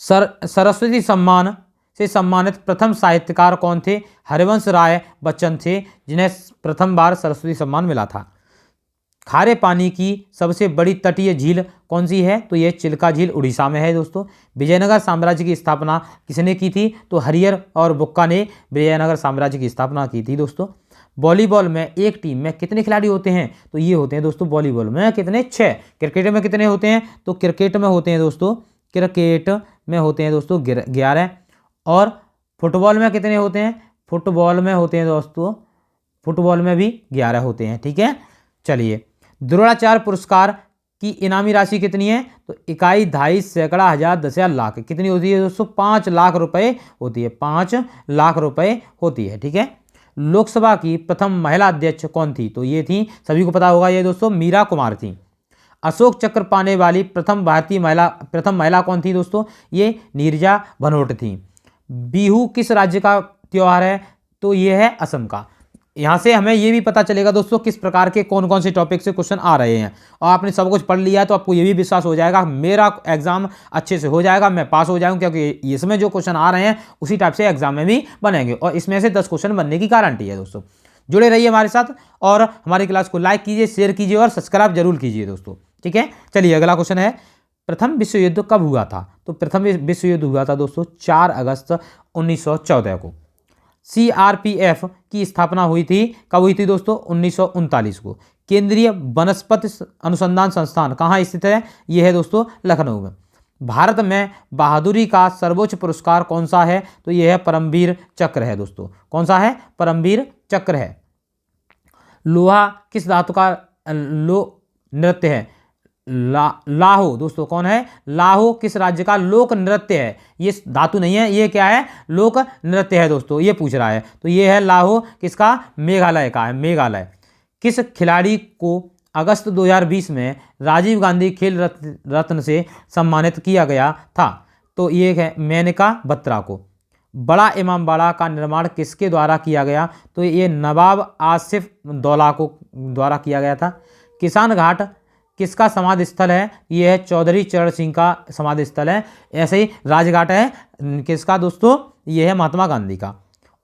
सरस्वती सम्मान से सम्मानित प्रथम साहित्यकार कौन थे? हरिवंश राय बच्चन थे, जिन्हें प्रथम बार सरस्वती सम्मान मिला था। खारे पानी की सबसे बड़ी तटीय झील कौन सी है? तो यह चिल्का झील उड़ीसा में है दोस्तों। विजयनगर साम्राज्य की स्थापना किसने की थी? तो हरियर और बुक्का ने विजयनगर साम्राज्य की स्थापना की थी दोस्तों। वॉलीबॉल में एक टीम में कितने खिलाड़ी होते हैं? तो ये होते हैं दोस्तों वॉलीबॉल में कितने? 6। क्रिकेट में कितने होते हैं? तो क्रिकेट में होते हैं दोस्तों 11। और फुटबॉल में कितने होते हैं? फुटबॉल में होते हैं दोस्तों, फुटबॉल में भी 11 होते हैं, ठीक है। चलिए, द्रोणाचार्य पुरस्कार की इनामी राशि कितनी है? तो इकाई, दहाई, सैकड़ा, हजार, 10,000, लाख कितनी होती है दोस्तों? 5 लाख रुपए होती है। 5 लाख रुपए होती है, ठीक है। लोकसभा की प्रथम महिला अध्यक्ष कौन थी? तो ये थी, सभी को पता होगा ये दोस्तों, मीरा कुमार थी। अशोक चक्र पाने वाली प्रथम महिला कौन थी दोस्तों? ये नीरजा भनोट थी। बिहू किस राज्य का त्योहार है? तो ये है असम का। यहाँ से हमें ये भी पता चलेगा दोस्तों किस प्रकार के कौन कौन से टॉपिक से क्वेश्चन आ रहे हैं। और आपने सब कुछ पढ़ लिया है तो आपको ये भी विश्वास हो जाएगा मेरा एग्जाम अच्छे से हो जाएगा, मैं पास हो जाऊँगा, क्योंकि इसमें जो क्वेश्चन आ रहे हैं उसी टाइप से एग्जाम में भी बनेंगे और इसमें से 10 क्वेश्चन बनने की गारंटी है दोस्तों। जुड़े रहिए हमारे साथ और हमारी क्लास को लाइक कीजिए, शेयर कीजिए और सब्सक्राइब जरूर कीजिए दोस्तों, ठीक है। चलिए, अगला क्वेश्चन है, प्रथम विश्व युद्ध कब हुआ था? तो प्रथम विश्व युद्ध हुआ था दोस्तों 4 अगस्त 1914 को। CRPF की स्थापना हुई थी, कब हुई थी दोस्तों? 1939 को। केंद्रीय वनस्पति अनुसंधान संस्थान कहाँ स्थित है? यह है दोस्तों लखनऊ में। भारत में बहादुरी का सर्वोच्च पुरस्कार कौन सा है? तो यह है परमवीर चक्र है दोस्तों। कौन सा है? परमवीर चक्र है। लोहा किस धातु का नृत्य है? लाहो दोस्तों। कौन है? लाहो किस राज्य का लोक नृत्य है? ये धातु नहीं है, ये क्या है? लोक नृत्य है दोस्तों, ये पूछ रहा है। तो ये है लाहो, किसका? मेघालय का है, मेघालय। किस खिलाड़ी को अगस्त 2020 में राजीव गांधी खेल रत्न से सम्मानित किया गया था? तो ये है मेनका बत्रा को। बड़ा इमामबाड़ा का निर्माण किसके द्वारा किया गया? तो ये नवाब आसिफ दौला को द्वारा किया गया था। किसान घाट किसका समाधि स्थल है? यह है चौधरी चरण सिंह का समाधि स्थल है। ऐसे ही राजघाट है किसका दोस्तों? यह है महात्मा गांधी का।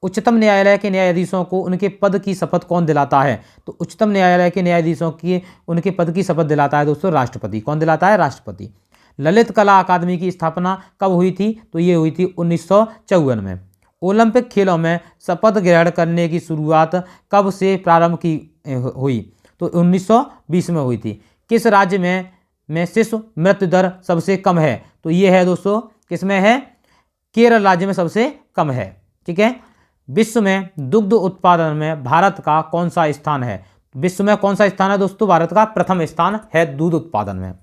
उच्चतम न्यायालय के न्यायाधीशों को उनके पद की शपथ कौन दिलाता है? तो उच्चतम न्यायालय के न्यायाधीशों की उनके पद की शपथ दिलाता है दोस्तों राष्ट्रपति। कौन दिलाता है? राष्ट्रपति। ललित कला अकादमी की स्थापना कब हुई थी? तो ये हुई थी 1954 में। ओलंपिक खेलों में शपथ ग्रहण करने की शुरुआत कब से प्रारंभ की हुई? तो 1920 में हुई थी। किस राज्य में शिशु मृत्यु दर सबसे कम है? तो ये है दोस्तों, किसमें है? केरल राज्य में सबसे कम है, ठीक है। विश्व में दुग्ध उत्पादन में भारत का कौन सा स्थान है? विश्व में कौन सा स्थान है दोस्तों? भारत का प्रथम स्थान है दूध उत्पादन में।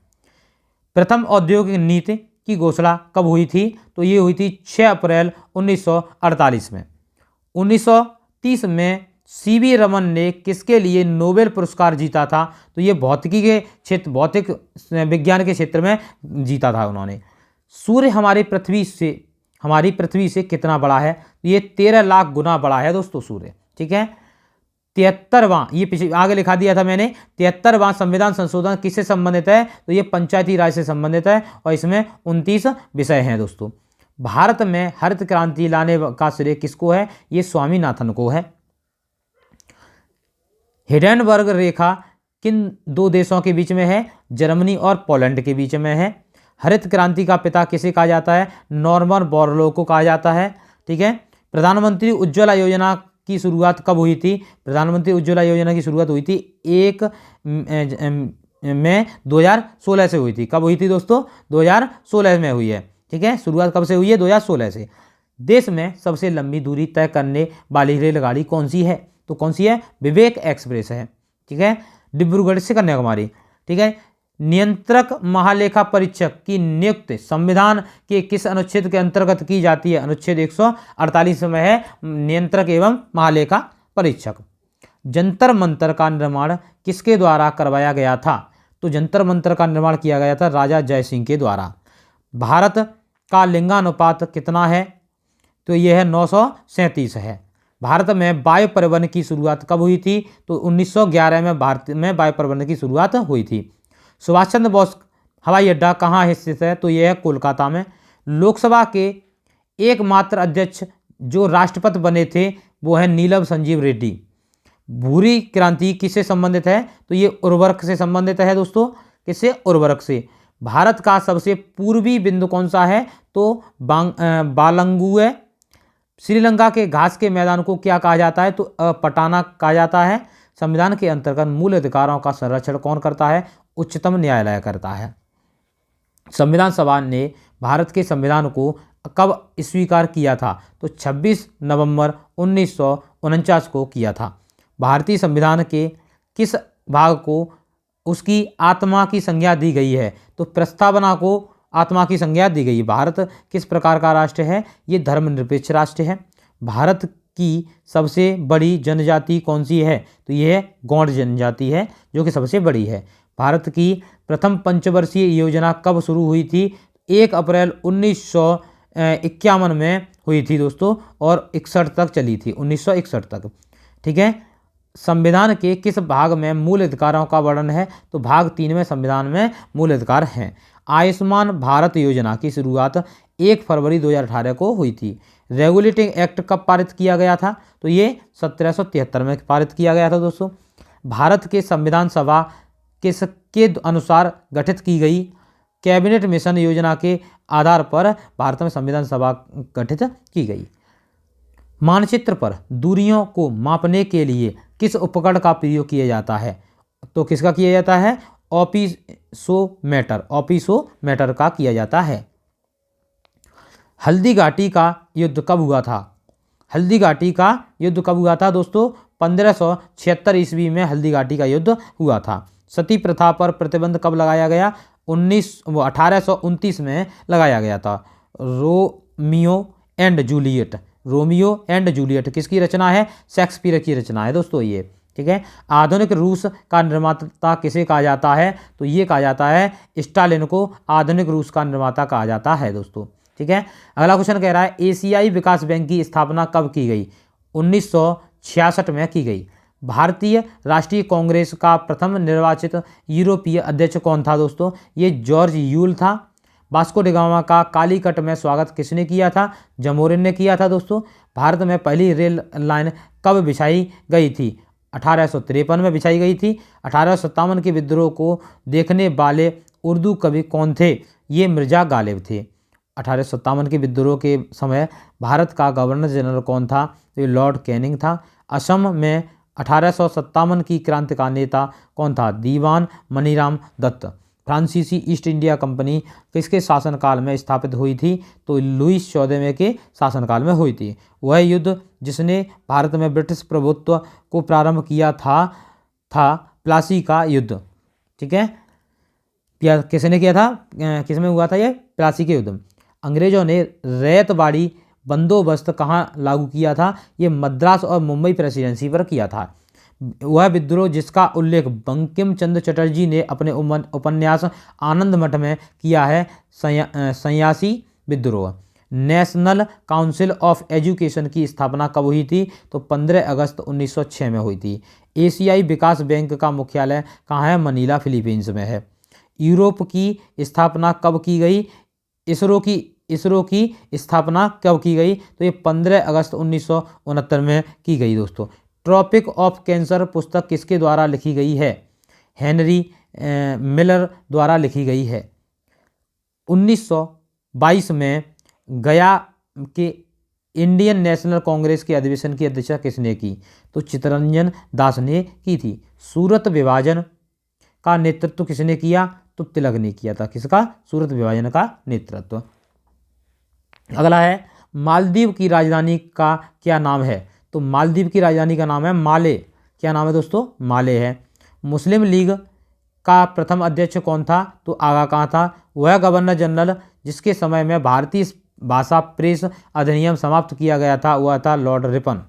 प्रथम औद्योगिक नीति की घोषणा कब हुई थी? तो ये हुई थी 6 अप्रैल 1948 में। 1930 में CV रमन ने किसके लिए नोबेल पुरस्कार जीता था? तो ये भौतिक विज्ञान के क्षेत्र में जीता था उन्होंने। सूर्य हमारी पृथ्वी से कितना बड़ा है? ये 13 लाख गुना बड़ा है दोस्तों सूर्य। ठीक है। 73वां, ये पीछे आगे लिखा दिया था मैंने, 73वां संविधान संशोधन किससे संबंधित है? तो ये पंचायती राज से संबंधित है और इसमें 29 विषय हैं दोस्तों। भारत में हरित क्रांति लाने का श्रेय किसको है? ये स्वामीनाथन को है। हिडेनबर्ग रेखा किन दो देशों के बीच में है? जर्मनी और पोलैंड के बीच में है। हरित क्रांति का पिता किसे कहा जाता है? नॉर्मन बोरलॉग को कहा जाता है। ठीक है। प्रधानमंत्री उज्ज्वला योजना की शुरुआत कब हुई थी? प्रधानमंत्री उज्ज्वला योजना की शुरुआत हुई थी 1 मई 2016 से हुई थी। कब हुई थी दोस्तों? 2016 में हुई है। ठीक है। शुरुआत कब से हुई है? 2016 से। देश में सबसे लंबी दूरी तय करने वाली रेलगाड़ी कौन सी है? तो कौन सी है? विवेक एक्सप्रेस है। ठीक है। डिब्रूगढ़ से कन्याकुमारी। ठीक है। नियंत्रक महालेखा परीक्षक की नियुक्ति संविधान के किस अनुच्छेद के अंतर्गत की जाती है? अनुच्छेद 148 में है नियंत्रक एवं महालेखा परीक्षक। जंतर मंतर का निर्माण किसके द्वारा करवाया गया था? तो जंतर मंतर का निर्माण किया गया था राजा जय सिंह के द्वारा। भारत का लिंगानुपात कितना है? तो यह है 937 है। भारत में वायु परिवहन की शुरुआत कब हुई थी? तो 1911 में भारत में वायु परिवहन की शुरुआत हुई थी। सुभाष चंद्र बोस हवाई अड्डा कहाँ स्थित है? तो यह है कोलकाता में। लोकसभा के एकमात्र अध्यक्ष जो राष्ट्रपति बने थे वो है नीलम संजीव रेड्डी। भूरी क्रांति किससे संबंधित है? तो ये उर्वरक से संबंधित है दोस्तों। किससे? उर्वरक से। भारत का सबसे पूर्वी बिंदु कौन सा है? तो बालंगुए। श्रीलंका के घास के मैदान को क्या कहा जाता है? तो पटाना कहा जाता है। संविधान के अंतर्गत मूल अधिकारों का संरक्षण कौन करता है? उच्चतम न्यायालय करता है। संविधान सभा ने भारत के संविधान को कब स्वीकार किया था? तो 26 नवंबर 1949 को किया था। भारतीय संविधान के किस भाग को उसकी आत्मा की संज्ञा दी गई है? तो प्रस्तावना को आत्मा की संज्ञा दी गई। भारत किस प्रकार का राष्ट्र है? ये धर्मनिरपेक्ष राष्ट्र है। भारत की सबसे बड़ी जनजाति कौन सी है? तो यह गौड़ जनजाति है जो कि सबसे बड़ी है। भारत की प्रथम पंचवर्षीय योजना कब शुरू हुई थी? 1 अप्रैल 1951 में हुई थी दोस्तों और 61 तक चली थी, 1961 तक। ठीक है। संविधान के किस भाग में मूल अधिकारों का वर्णन है? तो भाग 3 में संविधान में मूल अधिकार हैं। आयुष्मान भारत योजना की शुरुआत 1 फरवरी 2018 को हुई थी। रेगुलेटिंग एक्ट कब पारित किया गया था? तो ये 1773 में पारित किया गया था दोस्तों। भारत के संविधान सभा किसके अनुसार गठित की गई? कैबिनेट मिशन योजना के आधार पर भारत में संविधान सभा गठित की गई। मानचित्र पर दूरियों को मापने के लिए किस उपकरण का प्रयोग किया जाता है? तो किसका किया जाता है? ऑपिसोमीटर का किया जाता है। हल्दी घाटी का युद्ध कब हुआ था? हल्दी घाटी का युद्ध कब हुआ था दोस्तों? 1576 ईस्वी में हल्दी घाटी का युद्ध हुआ था। सती प्रथा पर प्रतिबंध कब लगाया गया? 1829 में लगाया गया था। रोमियो एंड जूलियट किसकी रचना है? शेक्सपियर की रचना है दोस्तों ये। ठीक है। आधुनिक रूस का निर्माता किसे कहा जाता है? तो ये कहा जाता है स्टालिन को आधुनिक रूस का निर्माता कहा जाता है दोस्तों। ठीक है। अगला क्वेश्चन कह रहा है एशियाई विकास बैंक की स्थापना कब की गई? 1966 में की गई। भारतीय राष्ट्रीय कांग्रेस का प्रथम निर्वाचित यूरोपीय अध्यक्ष कौन था दोस्तों? ये जॉर्ज यूल था। वास्को डी गामा का कालीकट में स्वागत किसने किया था? जमोरिन ने किया था दोस्तों। भारत में पहली रेल लाइन कब बिछाई गई थी? 1853 में बिछाई गई थी। 1857 के विद्रोह को देखने वाले उर्दू कवि कौन थे? ये मिर्जा गालिब थे। 1857 के विद्रोह के समय भारत का गवर्नर जनरल कौन था? तो ये लॉर्ड कैनिंग था। असम में 1857 की क्रांति का नेता कौन था? दीवान मनीराम दत्त। फ्रांसीसी ईस्ट इंडिया कंपनी किसके शासनकाल में स्थापित हुई थी? तो लुईस 14वें के शासनकाल में हुई थी। वह युद्ध जिसने भारत में ब्रिटिश प्रभुत्व को प्रारंभ किया था प्लासी का युद्ध। ठीक है। किसने किया था? किसमें हुआ था ये? प्लासी के युद्ध। अंग्रेजों ने रैयतवाड़ी बंदोबस्त कहाँ लागू किया था? ये मद्रास और मुंबई प्रेसिडेंसी पर किया था। वह विद्रोह जिसका उल्लेख बंकिम चंद्र चटर्जी ने अपने उपन्यास आनंद मठ में किया है, सन्यासी विद्रोह। नेशनल काउंसिल ऑफ एजुकेशन की स्थापना कब हुई थी? तो 15 अगस्त 1906 में हुई थी। एशियाई विकास बैंक का मुख्यालय कहाँ है? मनीला, फिलीपींस में है। यूरोप की स्थापना कब की गई? इसरो की स्थापना कब की गई? तो ये 15 अगस्त 1969 में की गई दोस्तों। ट्रॉपिक ऑफ कैंसर पुस्तक किसके द्वारा लिखी गई है? हेनरी मिलर द्वारा लिखी गई है। 1922 में गया के इंडियन नेशनल कांग्रेस के अधिवेशन की अध्यक्षता किसने की? तो चित्तरंजन दास ने की थी। सूरत विभाजन का नेतृत्व किसने किया? तो तिलक ने किया था। किसका? सूरत विभाजन का नेतृत्व। अगला है, मालदीव की राजधानी का क्या नाम है? तो मालदीव की राजधानी का नाम है माले। क्या नाम है दोस्तों? माले है। मुस्लिम लीग का प्रथम अध्यक्ष कौन था? तो आगा खां था। वह गवर्नर जनरल जिसके समय में भारतीय भाषा प्रेस अधिनियम समाप्त किया गया था, वह था लॉर्ड रिपन।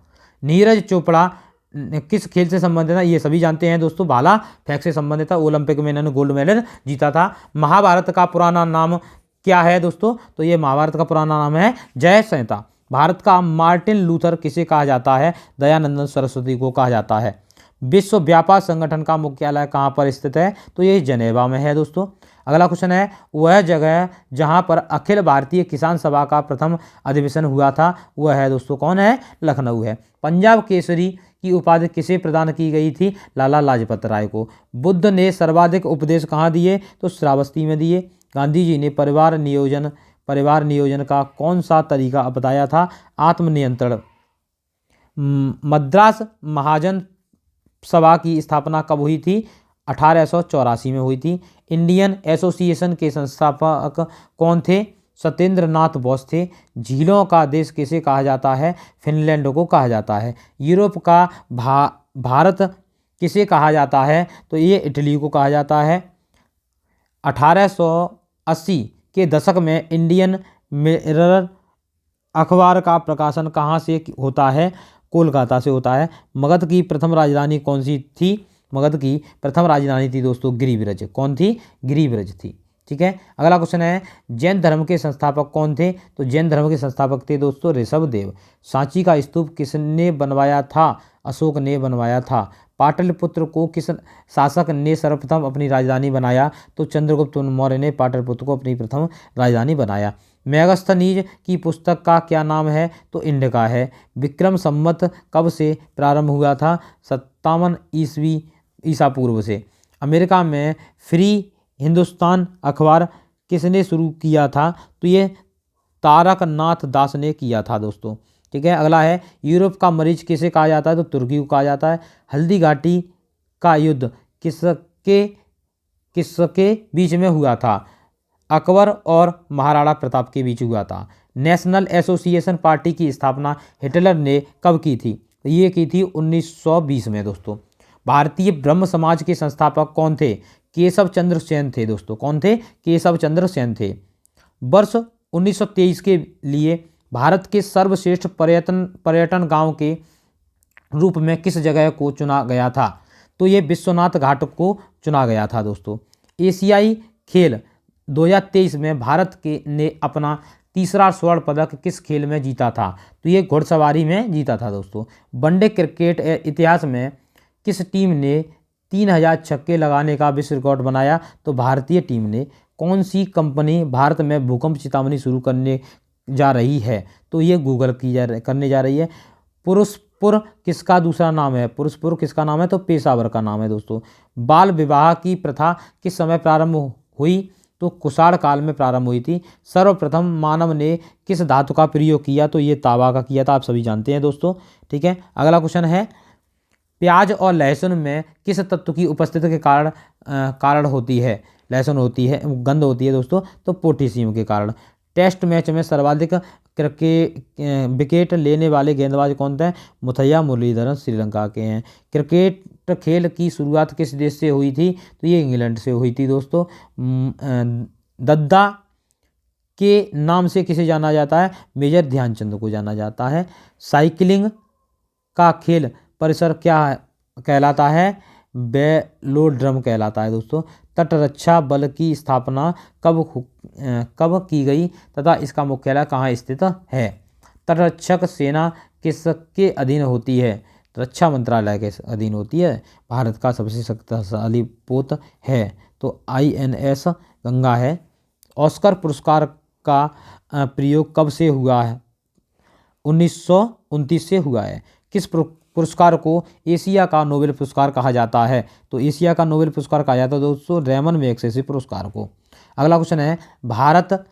नीरज चोपड़ा किस खेल से संबंधित था? ये सभी जानते हैं दोस्तों, भाला फेंक से संबंधित था। ओलंपिक में इन्होंने गोल्ड मेडल जीता था। महाभारत का पुराना नाम क्या है दोस्तों? तो ये महाभारत का पुराना नाम है जय संहिता। भारत का मार्टिन लूथर किसे कहा जाता है? दयानंद सरस्वती को कहा जाता है। विश्व व्यापार संगठन का मुख्यालय कहाँ पर स्थित है? तो ये जेनेवा में है दोस्तों। अगला क्वेश्चन है, वह जगह जहाँ पर अखिल भारतीय किसान सभा का प्रथम अधिवेशन हुआ था, वह है दोस्तों कौन है? लखनऊ है। पंजाब केसरी की उपाधि किसे प्रदान की गई थी? लाला लाजपत राय को। बुद्ध ने सर्वाधिक उपदेश कहाँ दिए? तो श्रावस्ती में दिए। गांधी जी ने परिवार नियोजन का कौन सा तरीका बताया था? आत्मनियंत्रण। मद्रास महाजन सभा की स्थापना कब हुई थी? 1884 में हुई थी। इंडियन एसोसिएशन के संस्थापक कौन थे? सत्येंद्र नाथ बोस थे। झीलों का देश किसे कहा जाता है? फिनलैंड को कहा जाता है। यूरोप का भारत किसे कहा जाता है? तो ये इटली को कहा जाता है। 1880 के दशक में इंडियन मिरर अखबार का प्रकाशन कहाँ से होता है? कोलकाता से होता है। मगध की प्रथम राजधानी कौन सी थी? मगध की प्रथम राजधानी थी दोस्तों गिरिब्रज। कौन थी? गिरिब्रज थी। ठीक है। अगला क्वेश्चन है, जैन धर्म के संस्थापक कौन थे? तो जैन धर्म के संस्थापक थे दोस्तों ऋषभदेव। सांची का स्तूप किसने बनवाया था? अशोक ने बनवाया था। पाटलिपुत्र को किस शासक ने सर्वप्रथम अपनी राजधानी बनाया? तो चंद्रगुप्त मौर्य ने पाटलिपुत्र को अपनी प्रथम राजधानी बनाया। मेगास्थनीज की पुस्तक का क्या नाम है? तो इंडिका है। विक्रम संवत कब से प्रारंभ हुआ था? 57 ईसा पूर्व से। अमेरिका में फ्री हिंदुस्तान अखबार किसने शुरू किया था? तो ये तारक नाथ दास ने किया था दोस्तों। ठीक है। अगला है, यूरोप का मरीज किसे कहा जाता है? तो तुर्की को कहा जाता है। हल्दी घाटी का युद्ध किसके बीच में हुआ था? अकबर और महाराणा प्रताप के बीच हुआ था। नेशनल एसोसिएशन पार्टी की स्थापना हिटलर ने कब की थी? ये की थी 1920 में दोस्तों। भारतीय ब्रह्म समाज के संस्थापक कौन थे? केशव चंद्र सेन थे दोस्तों। कौन थे? केशव चंद्र सेन थे। वर्ष 1923 के लिए भारत के सर्वश्रेष्ठ पर्यटन गांव के रूप में किस जगह को चुना गया था? तो ये विश्वनाथ घाट को चुना गया था दोस्तों। एशियाई खेल 2023 में भारत ने अपना तीसरा स्वर्ण पदक किस खेल में जीता था? तो ये घुड़सवारी में जीता था दोस्तों। वनडे क्रिकेट इतिहास में किस टीम ने 3000 छक्के लगाने का विश्व रिकॉर्ड बनाया? तो भारतीय टीम ने। कौन सी कंपनी भारत में भूकंप चेतावनी शुरू करने जा रही है? तो ये गूगल करने जा रही है। पुरुषपुर किसका दूसरा नाम है? पुरुषपुर किसका नाम है? तो पेशावर का नाम है दोस्तों। बाल विवाह की प्रथा किस समय प्रारंभ हुई? तो कुषाण काल में प्रारंभ हुई थी। सर्वप्रथम मानव ने किस धातु का प्रयोग किया? तो ये तांबा का किया था, आप सभी जानते हैं दोस्तों। ठीक है। अगला क्वेश्चन है, प्याज और लहसुन में किस तत्व की उपस्थिति के कारण होती है? लहसुन होती है, गंध होती है दोस्तों, तो पोटेशियम के कारण। टेस्ट मैच में सर्वाधिक विकेट लेने वाले गेंदबाज कौन थे? मुथैया मुरलीधरन श्रीलंका के हैं। क्रिकेट खेल की शुरुआत किस देश से हुई थी? तो ये इंग्लैंड से हुई थी दोस्तों। दद्दा के नाम से किसे जाना जाता है? मेजर ध्यानचंद को जाना जाता है। साइकिलिंग का खेल परिसर क्या कहलाता है? वेलोड्रम कहलाता है दोस्तों। तटरक्षा बल की स्थापना कब की गई तथा इसका मुख्यालय कहाँ स्थित है? तटरक्षक सेना किसके अधीन होती है? रक्षा मंत्रालय के अधीन होती है। भारत का सबसे शक्तिशाली पोत है तो INS गंगा है। ऑस्कर पुरस्कार का प्रयोग कब से हुआ है? 1929 से हुआ है। किस पुरस्कार को एशिया का नोबेल पुरस्कार कहा जाता है? तो एशिया का नोबेल पुरस्कार कहा जाता है दोस्तों रेमन मैग्सेसे पुरस्कार को। अगला क्वेश्चन है, भारत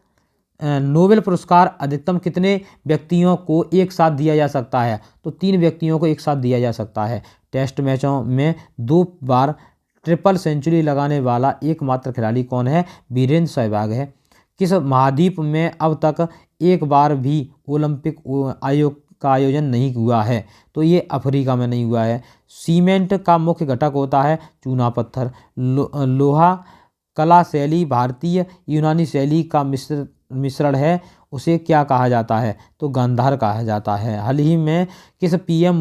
नोबेल पुरस्कार अधिकतम कितने व्यक्तियों को एक साथ दिया जा सकता है? तो 3 व्यक्तियों को एक साथ दिया जा सकता है। टेस्ट मैचों में 2 बार ट्रिपल सेंचुरी लगाने वाला एकमात्र खिलाड़ी कौन है? वीरेंद्र सहवाग है। किस महाद्वीप में अब तक एक बार भी ओलंपिक आयोग का आयोजन नहीं हुआ है? तो ये अफ्रीका में नहीं हुआ है। सीमेंट का मुख्य घटक होता है चूना पत्थर। लोहा कला शैली भारतीय यूनानी शैली का मिश्रण है, उसे क्या कहा जाता है? तो गांधार कहा जाता है। हाल ही में किस PM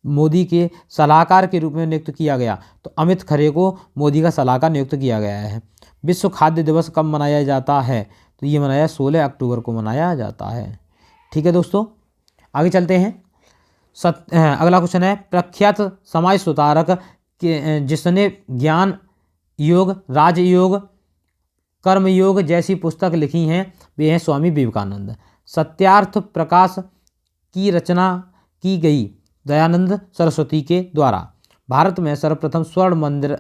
मोदी के सलाहकार के रूप में नियुक्त किया गया? तो अमित खरे को मोदी का सलाहकार नियुक्त किया गया है। विश्व खाद्य दिवस कब मनाया जाता है? तो ये मनाया 16 अक्टूबर को मनाया जाता है। ठीक है दोस्तों, आगे चलते हैं। अगला क्वेश्चन है, प्रख्यात समाज सुधारक जिसने ज्ञान योग, राजयोग, कर्मयोग जैसी पुस्तक लिखी हैं वे हैं स्वामी विवेकानंद। सत्यार्थ प्रकाश की रचना की गई दयानंद सरस्वती के द्वारा। भारत में सर्वप्रथम स्वर्ण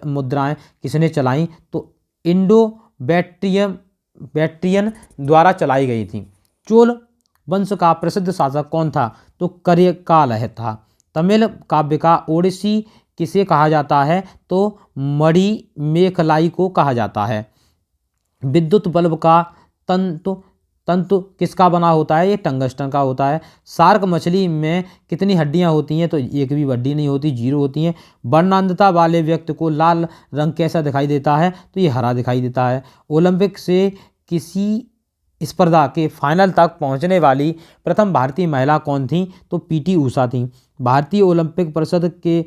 मुद्राएं किसने चलाई? तो इंडो बैक्ट्रियन द्वारा चलाई गई थी। चोल वंश का प्रसिद्ध शासक कौन था? तो करिकाल था। तमिल काव्य का ओडिसी किसे कहा जाता है? तो मणि मेखलाई को कहा जाता है। विद्युत बल्ब का तंतु किसका बना होता है? ये टंगस्टन का होता है। शार्क मछली में कितनी हड्डियां होती हैं? तो एक भी हड्डी नहीं होती, 0 होती हैं। वर्णांधता वाले व्यक्ति को लाल रंग कैसा दिखाई देता है? तो ये हरा दिखाई देता है। ओलंपिक से किसी स्पर्धा के फाइनल तक पहुंचने वाली प्रथम भारतीय महिला कौन थी? तो PT ऊषा थी। भारतीय ओलंपिक परिषद के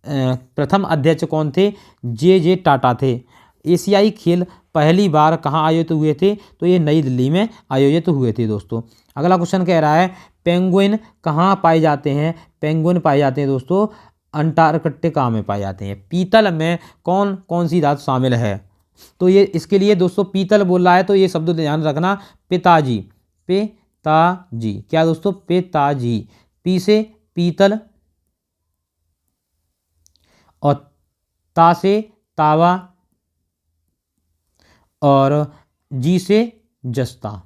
प्रथम अध्यक्ष कौन थे? JJ टाटा थे। एशियाई खेल पहली बार कहाँ आयोजित हुए थे? तो ये नई दिल्ली में आयोजित हुए थे दोस्तों। अगला क्वेश्चन कह रहा है, पेंगुइन कहाँ पाए जाते हैं? पेंगुइन पाए जाते हैं दोस्तों अंटार्कटिका में पाए जाते हैं। पीतल में कौन कौन सी धातु शामिल है? तो ये इसके लिए दोस्तों पीतल बोल रहा है तो ये शब्द ध्यान रखना, पिताजी। क्या दोस्तों? पिताजी। पी से पीतल और ता से तावा और जी से जस्ता।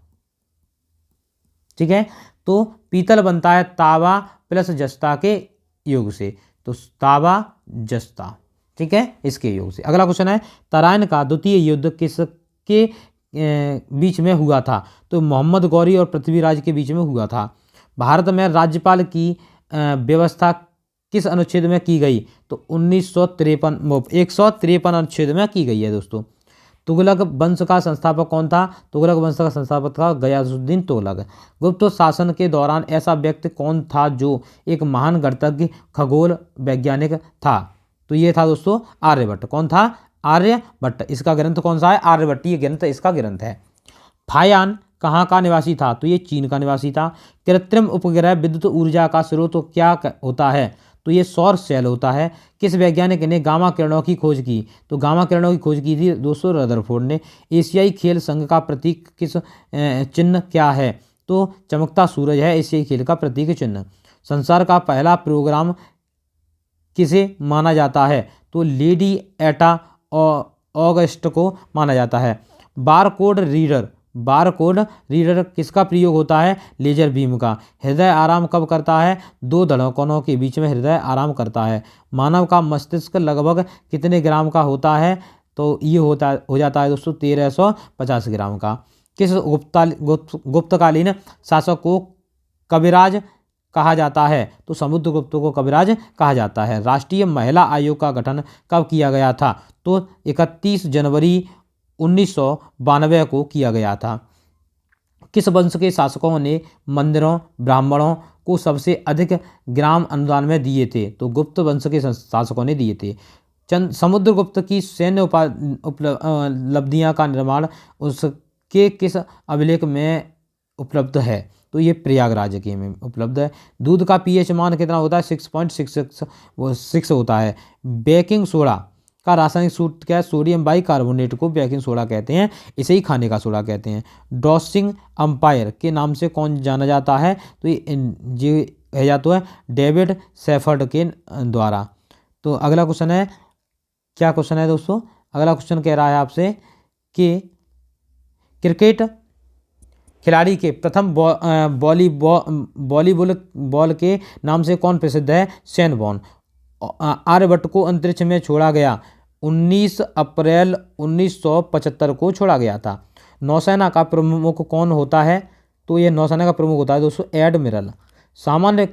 ठीक है, तो पीतल बनता है तावा प्लस जस्ता के योग से, तो तावा जस्ता। ठीक है, इसके योग से। अगला क्वेश्चन है, तराइन का द्वितीय युद्ध किसके बीच में हुआ था? तो मोहम्मद गौरी और पृथ्वीराज के बीच में हुआ था। भारत में राज्यपाल की व्यवस्था किस अनुच्छेद में की गई? तो 153 अनुच्छेद में की गई है दोस्तों। तुगलक वंश का संस्थापक कौन था? तुगलक वंश का संस्थापक था गयासुद्दीन तुगलक। गुप्त शासन के दौरान ऐसा व्यक्ति कौन था जो एक महान गणितज्ञ खगोल वैज्ञानिक था? तो ये था दोस्तों आर्यभट्ट। कौन था? आर्यभट्ट। इसका ग्रंथ कौन सा है? आर्यभट्ट। ये ग्रंथ इसका ग्रंथ है। फायान कहाँ का निवासी था? तो ये चीन का निवासी था। कृत्रिम उपग्रह विद्युत ऊर्जा का स्रोत तो क्या होता है? तो ये सौर सेल होता है। किस वैज्ञानिक ने गामा किरणों की खोज की? तो गामा किरणों की खोज की थी दोस्तों रदरफोर्ड ने। एशियाई खेल संघ का प्रतीक किस चिन्ह क्या है? तो चमकता सूरज है एशियाई खेल का प्रतीक चिन्ह। संसार का पहला प्रोग्राम किसे माना जाता है? तो लेडी एटा ऑगस्ट को माना जाता है। बारकोड रीडर किसका प्रयोग होता है? लेजर बीम का। हृदय आराम कब करता है? 2 धड़कनों के बीच में हृदय आराम करता है। मानव का मस्तिष्क लगभग कितने ग्राम का होता है? तो ये हो जाता है दोस्तों 1350 ग्राम का। किस गुप्तकालीन शासक को कविराज कहा जाता है? तो समुद्रगुप्त को कविराज कहा जाता है। राष्ट्रीय महिला आयोग का गठन कब किया गया था? तो 31 जनवरी 1992 को किया गया था। किस वंश के शासकों ने मंदिरों, ब्राह्मणों को सबसे अधिक ग्राम अनुदान में दिए थे? तो गुप्त वंश के शासकों ने दिए थे। समुद्रगुप्त की सैन्य उपलब्धियां का निर्माण उसके किस अभिलेख में उपलब्ध है? तो ये प्रयागराज के में उपलब्ध है। दूध का पीएच मान कितना होता है? 6.66 होता है। बेकिंग सोडा का रासायनिक सूत्र क्या है? सोडियम बाइकार्बोनेट को बेकिंग सोडा कहते हैं, इसे ही खाने का सोडा कहते हैं। डॉसिंग अंपायर के नाम से कौन जाना जाता है? तो ये है या तो है डेविड सेफर्ड के द्वारा। तो अगला क्वेश्चन है, क्या क्वेश्चन है दोस्तों? अगला क्वेश्चन कह रहा है आपसे कि क्रिकेट खिलाड़ी के प्रथम बॉल के नाम से कौन प्रसिद्ध है? Shane Warne. आर्यभट्ट को अंतरिक्ष में छोड़ा गया 19 अप्रैल 1975 को छोड़ा गया था। नौसेना का प्रमुख कौन होता है? तो ये नौसेना का प्रमुख होता है दोस्तों एडमिरल। सामान्य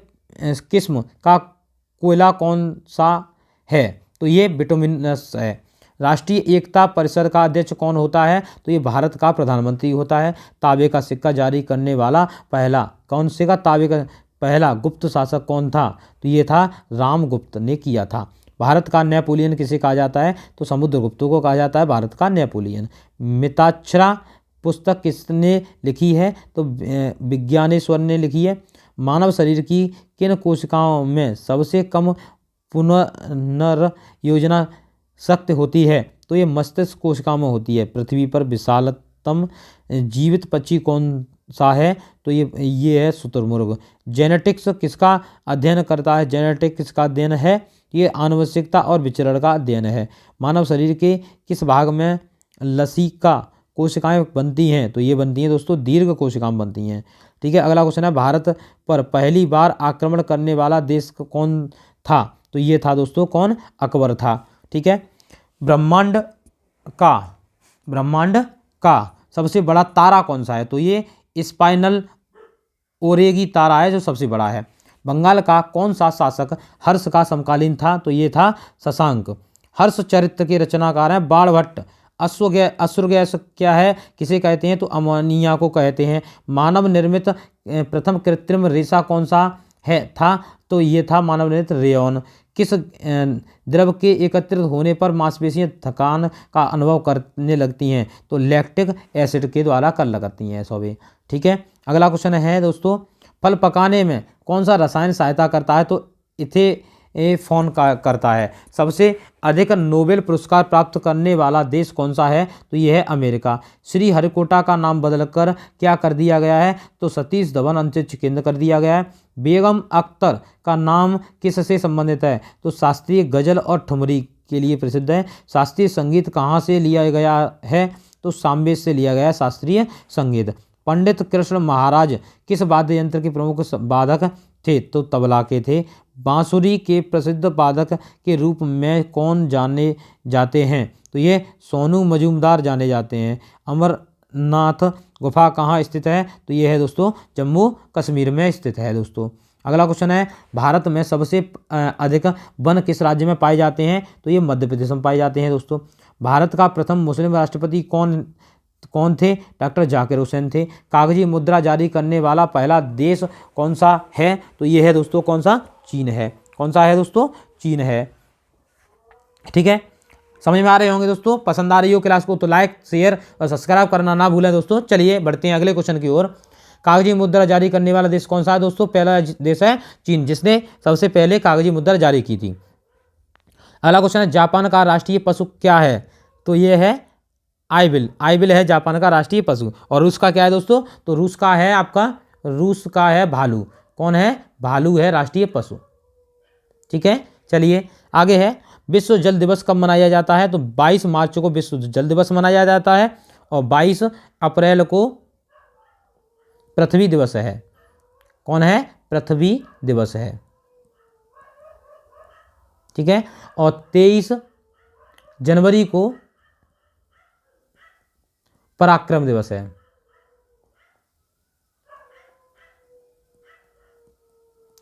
किस्म का कोयला कौन सा है? तो ये बिटुमिनस है। राष्ट्रीय एकता परिषद का अध्यक्ष कौन होता है? तो ये भारत का प्रधानमंत्री होता है। तांबे का सिक्का जारी करने वाला पहला कौन से का तांबे का पहला गुप्त शासक कौन था? तो ये था रामगुप्त ने किया था। भारत का नेपोलियन किसे कहा जाता है? तो समुद्रगुप्त को कहा जाता है भारत का नेपोलियन। मिताक्षरा पुस्तक किसने लिखी है? तो विज्ञानेश्वर ने लिखी है। मानव शरीर की किन कोशिकाओं में सबसे कम पुनर्योजना शक्ति होती है? तो ये मस्तिष्क कोशिकाओं में होती है। पृथ्वी पर विशालतम जीवित पक्षी कौन सा है? तो ये है शुतुरमुर्ग। जेनेटिक्स किसका अध्ययन करता है? जेनेटिक्स किसका अध्ययन है? ये आनुवंशिकता और विचरण का अध्ययन है। मानव शरीर के किस भाग में लसिका कोशिकाएं बनती हैं? तो ये बनती हैं दोस्तों दीर्घ कोशिकाएं बनती हैं। ठीक है, अगला क्वेश्चन है, भारत पर पहली बार आक्रमण करने वाला देश कौन था? तो ये था दोस्तों कौन? अकबर था। ठीक है, ब्रह्मांड का सबसे बड़ा तारा कौन सा है? तो ये स्पाइनल ओरेगी तारा है जो सबसे बड़ा है। बंगाल का कौन सा शासक हर्ष का समकालीन था? तो ये था शशांक। हर्ष चरित्र के रचनाकार हैं बाणभट्ट। अश्रु गैस क्या है, किसे कहते हैं? तो अमोनिया को कहते हैं। मानव निर्मित प्रथम कृत्रिम रेशा कौन सा है था? तो ये था मानव निर्मित रेयॉन। किस द्रव के एकत्रित होने पर मांसपेशियां थकान का अनुभव करने लगती हैं? तो लैक्टिक एसिड के द्वारा कर लगती हैं सभी। ठीक है, अगला क्वेश्चन है दोस्तों, फल पकाने में कौन सा रसायन सहायता करता है? तो इथेनॉल का करता है। सबसे अधिक नोबेल पुरस्कार प्राप्त करने वाला देश कौन सा है? तो यह है अमेरिका। श्री हरिकोटा का नाम बदलकर क्या कर दिया गया है? तो सतीश धवन अंतरिक्ष केंद्र कर दिया गया है। बेगम अख्तर का नाम किससे संबंधित है? तो शास्त्रीय गजल और ठुमरी के लिए प्रसिद्ध है। शास्त्रीय संगीत कहाँ से लिया गया है? तो सामवेद से लिया गया है शास्त्रीय संगीत। पंडित कृष्ण महाराज किस वाद्य यंत्र के प्रमुख वादक थे? तो तबला के थे। बांसुरी के प्रसिद्ध वादक के रूप में कौन जाने जाते हैं? तो ये सोनू मजूमदार जाने जाते हैं। अमरनाथ गुफा कहाँ स्थित है? तो ये है दोस्तों जम्मू कश्मीर में स्थित है दोस्तों। अगला क्वेश्चन है, भारत में सबसे अधिक वन किस राज्य में पाए जाते हैं? तो ये मध्य प्रदेश में पाए जाते हैं दोस्तों। भारत का प्रथम मुस्लिम राष्ट्रपति कौन थे? डॉक्टर जाकिर हुसैन थे। कागजी मुद्रा जारी करने वाला पहला देश कौन सा है? तो ये है दोस्तों कौन सा? चीन है। कौन सा है दोस्तों? चीन है। ठीक है, समझ में आ रहे होंगे दोस्तों। पसंद आ रही हो क्लास को तो लाइक शेयर और सब्सक्राइब करना ना भूलें दोस्तों। चलिए बढ़ते हैं अगले क्वेश्चन की ओर। कागजी मुद्रा जारी करने वाला देश कौन सा है दोस्तों? पहला देश है चीन, जिसने सबसे पहले कागजी मुद्रा जारी की थी। अगला क्वेश्चन है, जापान का राष्ट्रीय पशु क्या है? तो ये है आइबिल है जापान का राष्ट्रीय पशु। और रूस का क्या है दोस्तों? तो रूस का है भालू। कौन है? भालू है राष्ट्रीय पशु। ठीक है, चलिए आगे है, विश्व जल दिवस कब मनाया जाता है? तो 22 मार्च को विश्व जल दिवस मनाया जाता है और 22 अप्रैल को पृथ्वी दिवस है। कौन है? पृथ्वी दिवस है। ठीक है, और 23 जनवरी को पराक्रम दिवस है।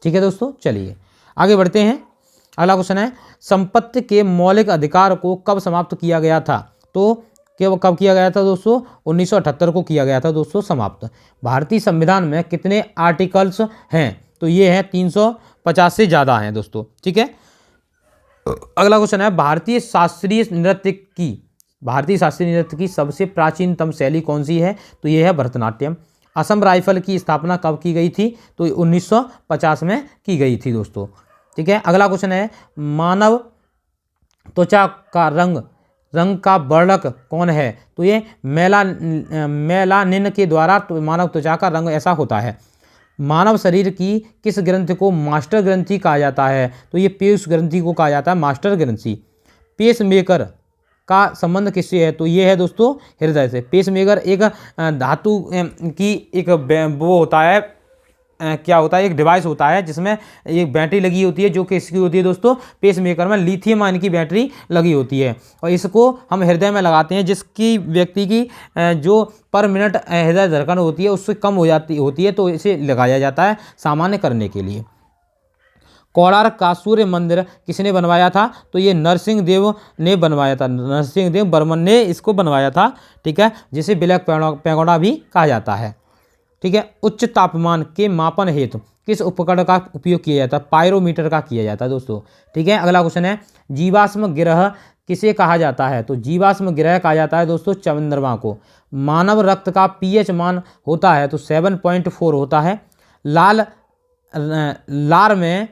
ठीक है दोस्तों, चलिए आगे बढ़ते हैं। अगला क्वेश्चन है, संपत्ति के मौलिक अधिकार को कब समाप्त किया गया था? तो कब किया गया था दोस्तों? 1978 को किया गया था दोस्तों समाप्त। भारतीय संविधान में कितने आर्टिकल्स हैं? तो ये है 350 से ज़्यादा हैं दोस्तों। ठीक है, अगला क्वेश्चन है भारतीय शास्त्रीय नृत्य की सबसे प्राचीनतम शैली कौन सी है? तो ये है भरतनाट्यम। असम राइफल की स्थापना कब की गई थी? तो 1950 में की गई थी दोस्तों। ठीक है, अगला क्वेश्चन है मानव त्वचा का रंग का वर्णक कौन है? तो ये मेलानिन के द्वारा मानव त्वचा का रंग ऐसा होता है। मानव शरीर की किस ग्रंथि को मास्टर ग्रंथि कहा जाता है? तो ये पीयूष ग्रंथि को कहा जाता है मास्टर ग्रंथि। पेसमेकर का संबंध किससे है? तो ये है दोस्तों हृदय से। पेसमेकर एक धातु की एक वो होता है, क्या होता है, एक डिवाइस होता है जिसमें एक बैटरी लगी होती है, जो कि इसकी होती है दोस्तों पेसमेकर में लिथियम आयन की बैटरी लगी होती है, और इसको हम हृदय में लगाते हैं। जिसकी व्यक्ति की जो पर मिनट हृदय धड़कन होती है उससे कम होती है, तो इसे लगाया जाता है सामान्य करने के लिए। कोणार्क का सूर्य मंदिर किसने बनवाया था? तो ये नरसिंह देव ने बनवाया था। नरसिंह देव बर्मन ने इसको बनवाया था। ठीक है, जिसे ब्लैक पैगोडा भी कहा जाता है। ठीक है, उच्च तापमान के मापन हेतु किस उपकरण का उपयोग किया जाता है? पायरोमीटर का किया जाता है दोस्तों। ठीक है, अगला क्वेश्चन है जीवाश्म गिरह किसे कहा जाता है? तो जीवाश्म गिरह कहा जाता है दोस्तों चंद्रमा को। मानव रक्त का पीएच मान होता है तो 7.4 होता है। लार में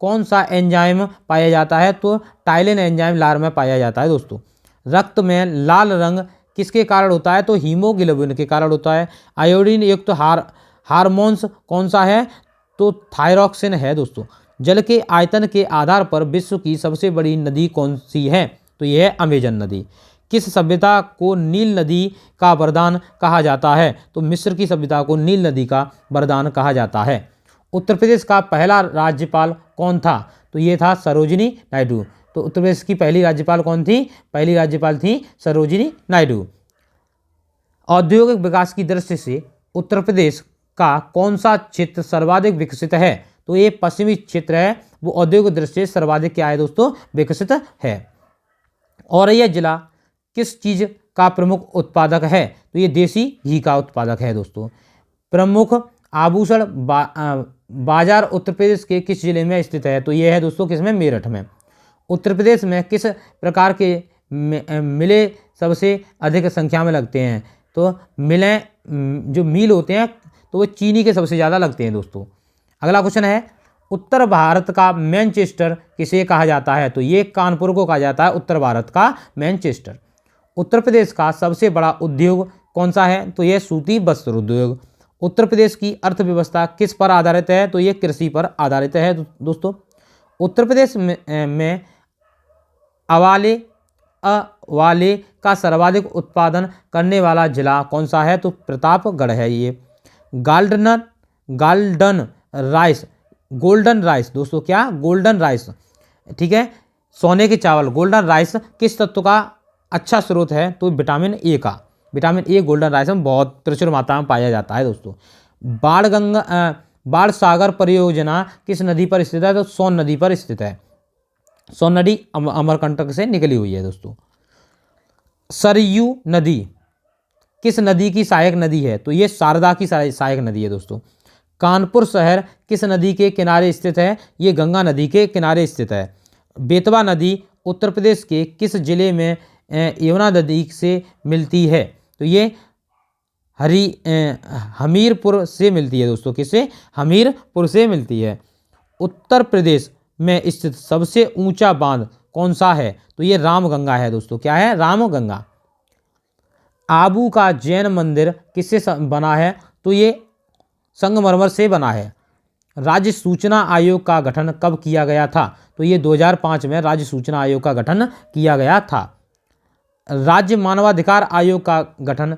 कौन सा एंजाइम पाया जाता है? तो टाइलिन एंजाइम लार में पाया जाता है दोस्तों। रक्त में लाल रंग किसके कारण होता है? तो हीमोग्लोबिन के कारण होता है। आयोडीन युक्त हार्मोन्स कौन सा है? तो थायरॉक्सिन है दोस्तों। जल के आयतन के आधार पर विश्व की सबसे बड़ी नदी कौन सी है? तो यह है अमेजन नदी। किस सभ्यता को नील नदी का वरदान कहा जाता है? तो मिस्र की सभ्यता को नील नदी का वरदान कहा जाता है। उत्तर प्रदेश का पहला राज्यपाल कौन था? तो ये था सरोजिनी नायडू। तो उत्तर प्रदेश की पहली राज्यपाल कौन थी? पहली राज्यपाल थी सरोजिनी नायडू। औद्योगिक विकास की दृष्टि से उत्तर प्रदेश का कौन सा क्षेत्र सर्वाधिक विकसित है? तो ये पश्चिमी क्षेत्र है, वो औद्योगिक दृष्टि से सर्वाधिक क्या है दोस्तों? विकसित है। औरैया जिला किस चीज का प्रमुख उत्पादक है? तो ये देसी घी का उत्पादक है दोस्तों। प्रमुख आभूषण बाजार उत्तर प्रदेश के किस जिले में स्थित है? तो ये है दोस्तों किसमें? मेरठ में। उत्तर प्रदेश में किस प्रकार के मिले सबसे अधिक संख्या में लगते हैं? तो मिलें जो मील होते हैं तो वो चीनी के सबसे ज़्यादा लगते हैं दोस्तों। अगला क्वेश्चन है उत्तर भारत का मैनचेस्टर किसे कहा जाता है? तो ये कानपुर को कहा जाता है उत्तर भारत का मैनचेस्टर। उत्तर प्रदेश का सबसे बड़ा उद्योग कौन सा है? तो यह सूती वस्त्र उद्योग। उत्तर प्रदेश की अर्थव्यवस्था किस पर आधारित है? तो ये कृषि पर आधारित है दोस्तों। उत्तर प्रदेश में अवाले का सर्वाधिक उत्पादन करने वाला जिला कौन सा है? तो प्रतापगढ़ है ये। गोल्डन राइस दोस्तों, क्या? Golden rice. ठीक है, सोने के चावल गोल्डन राइस किस तत्व का अच्छा स्रोत है? तो विटामिन ए का। विटामिन ए गोल्डन राइस में बहुत प्रचुर मात्रा में पाया जाता है दोस्तों। बाण सागर परियोजना किस नदी पर स्थित है? तो सोन नदी पर स्थित है। सोन नदी अमरकंटक से निकली हुई है दोस्तों। सरयू नदी किस नदी की सहायक नदी है? तो ये शारदा की सहायक नदी है दोस्तों। कानपुर शहर किस नदी के किनारे स्थित है? ये गंगा नदी के किनारे स्थित है। बेतवा नदी उत्तर प्रदेश के किस जिले में यमुना नदी से मिलती है? तो ये हमीरपुर से मिलती है दोस्तों। किससे? हमीरपुर से मिलती है। उत्तर प्रदेश में स्थित सबसे ऊंचा बांध कौन सा है? तो ये रामगंगा है दोस्तों। क्या है? रामगंगा। आबू का जैन मंदिर किससे बना है? तो ये संगमरमर से बना है। राज्य सूचना आयोग का गठन कब किया गया था? तो ये 2005 में राज्य सूचना आयोग का गठन किया गया था। राज्य मानवाधिकार आयोग का गठन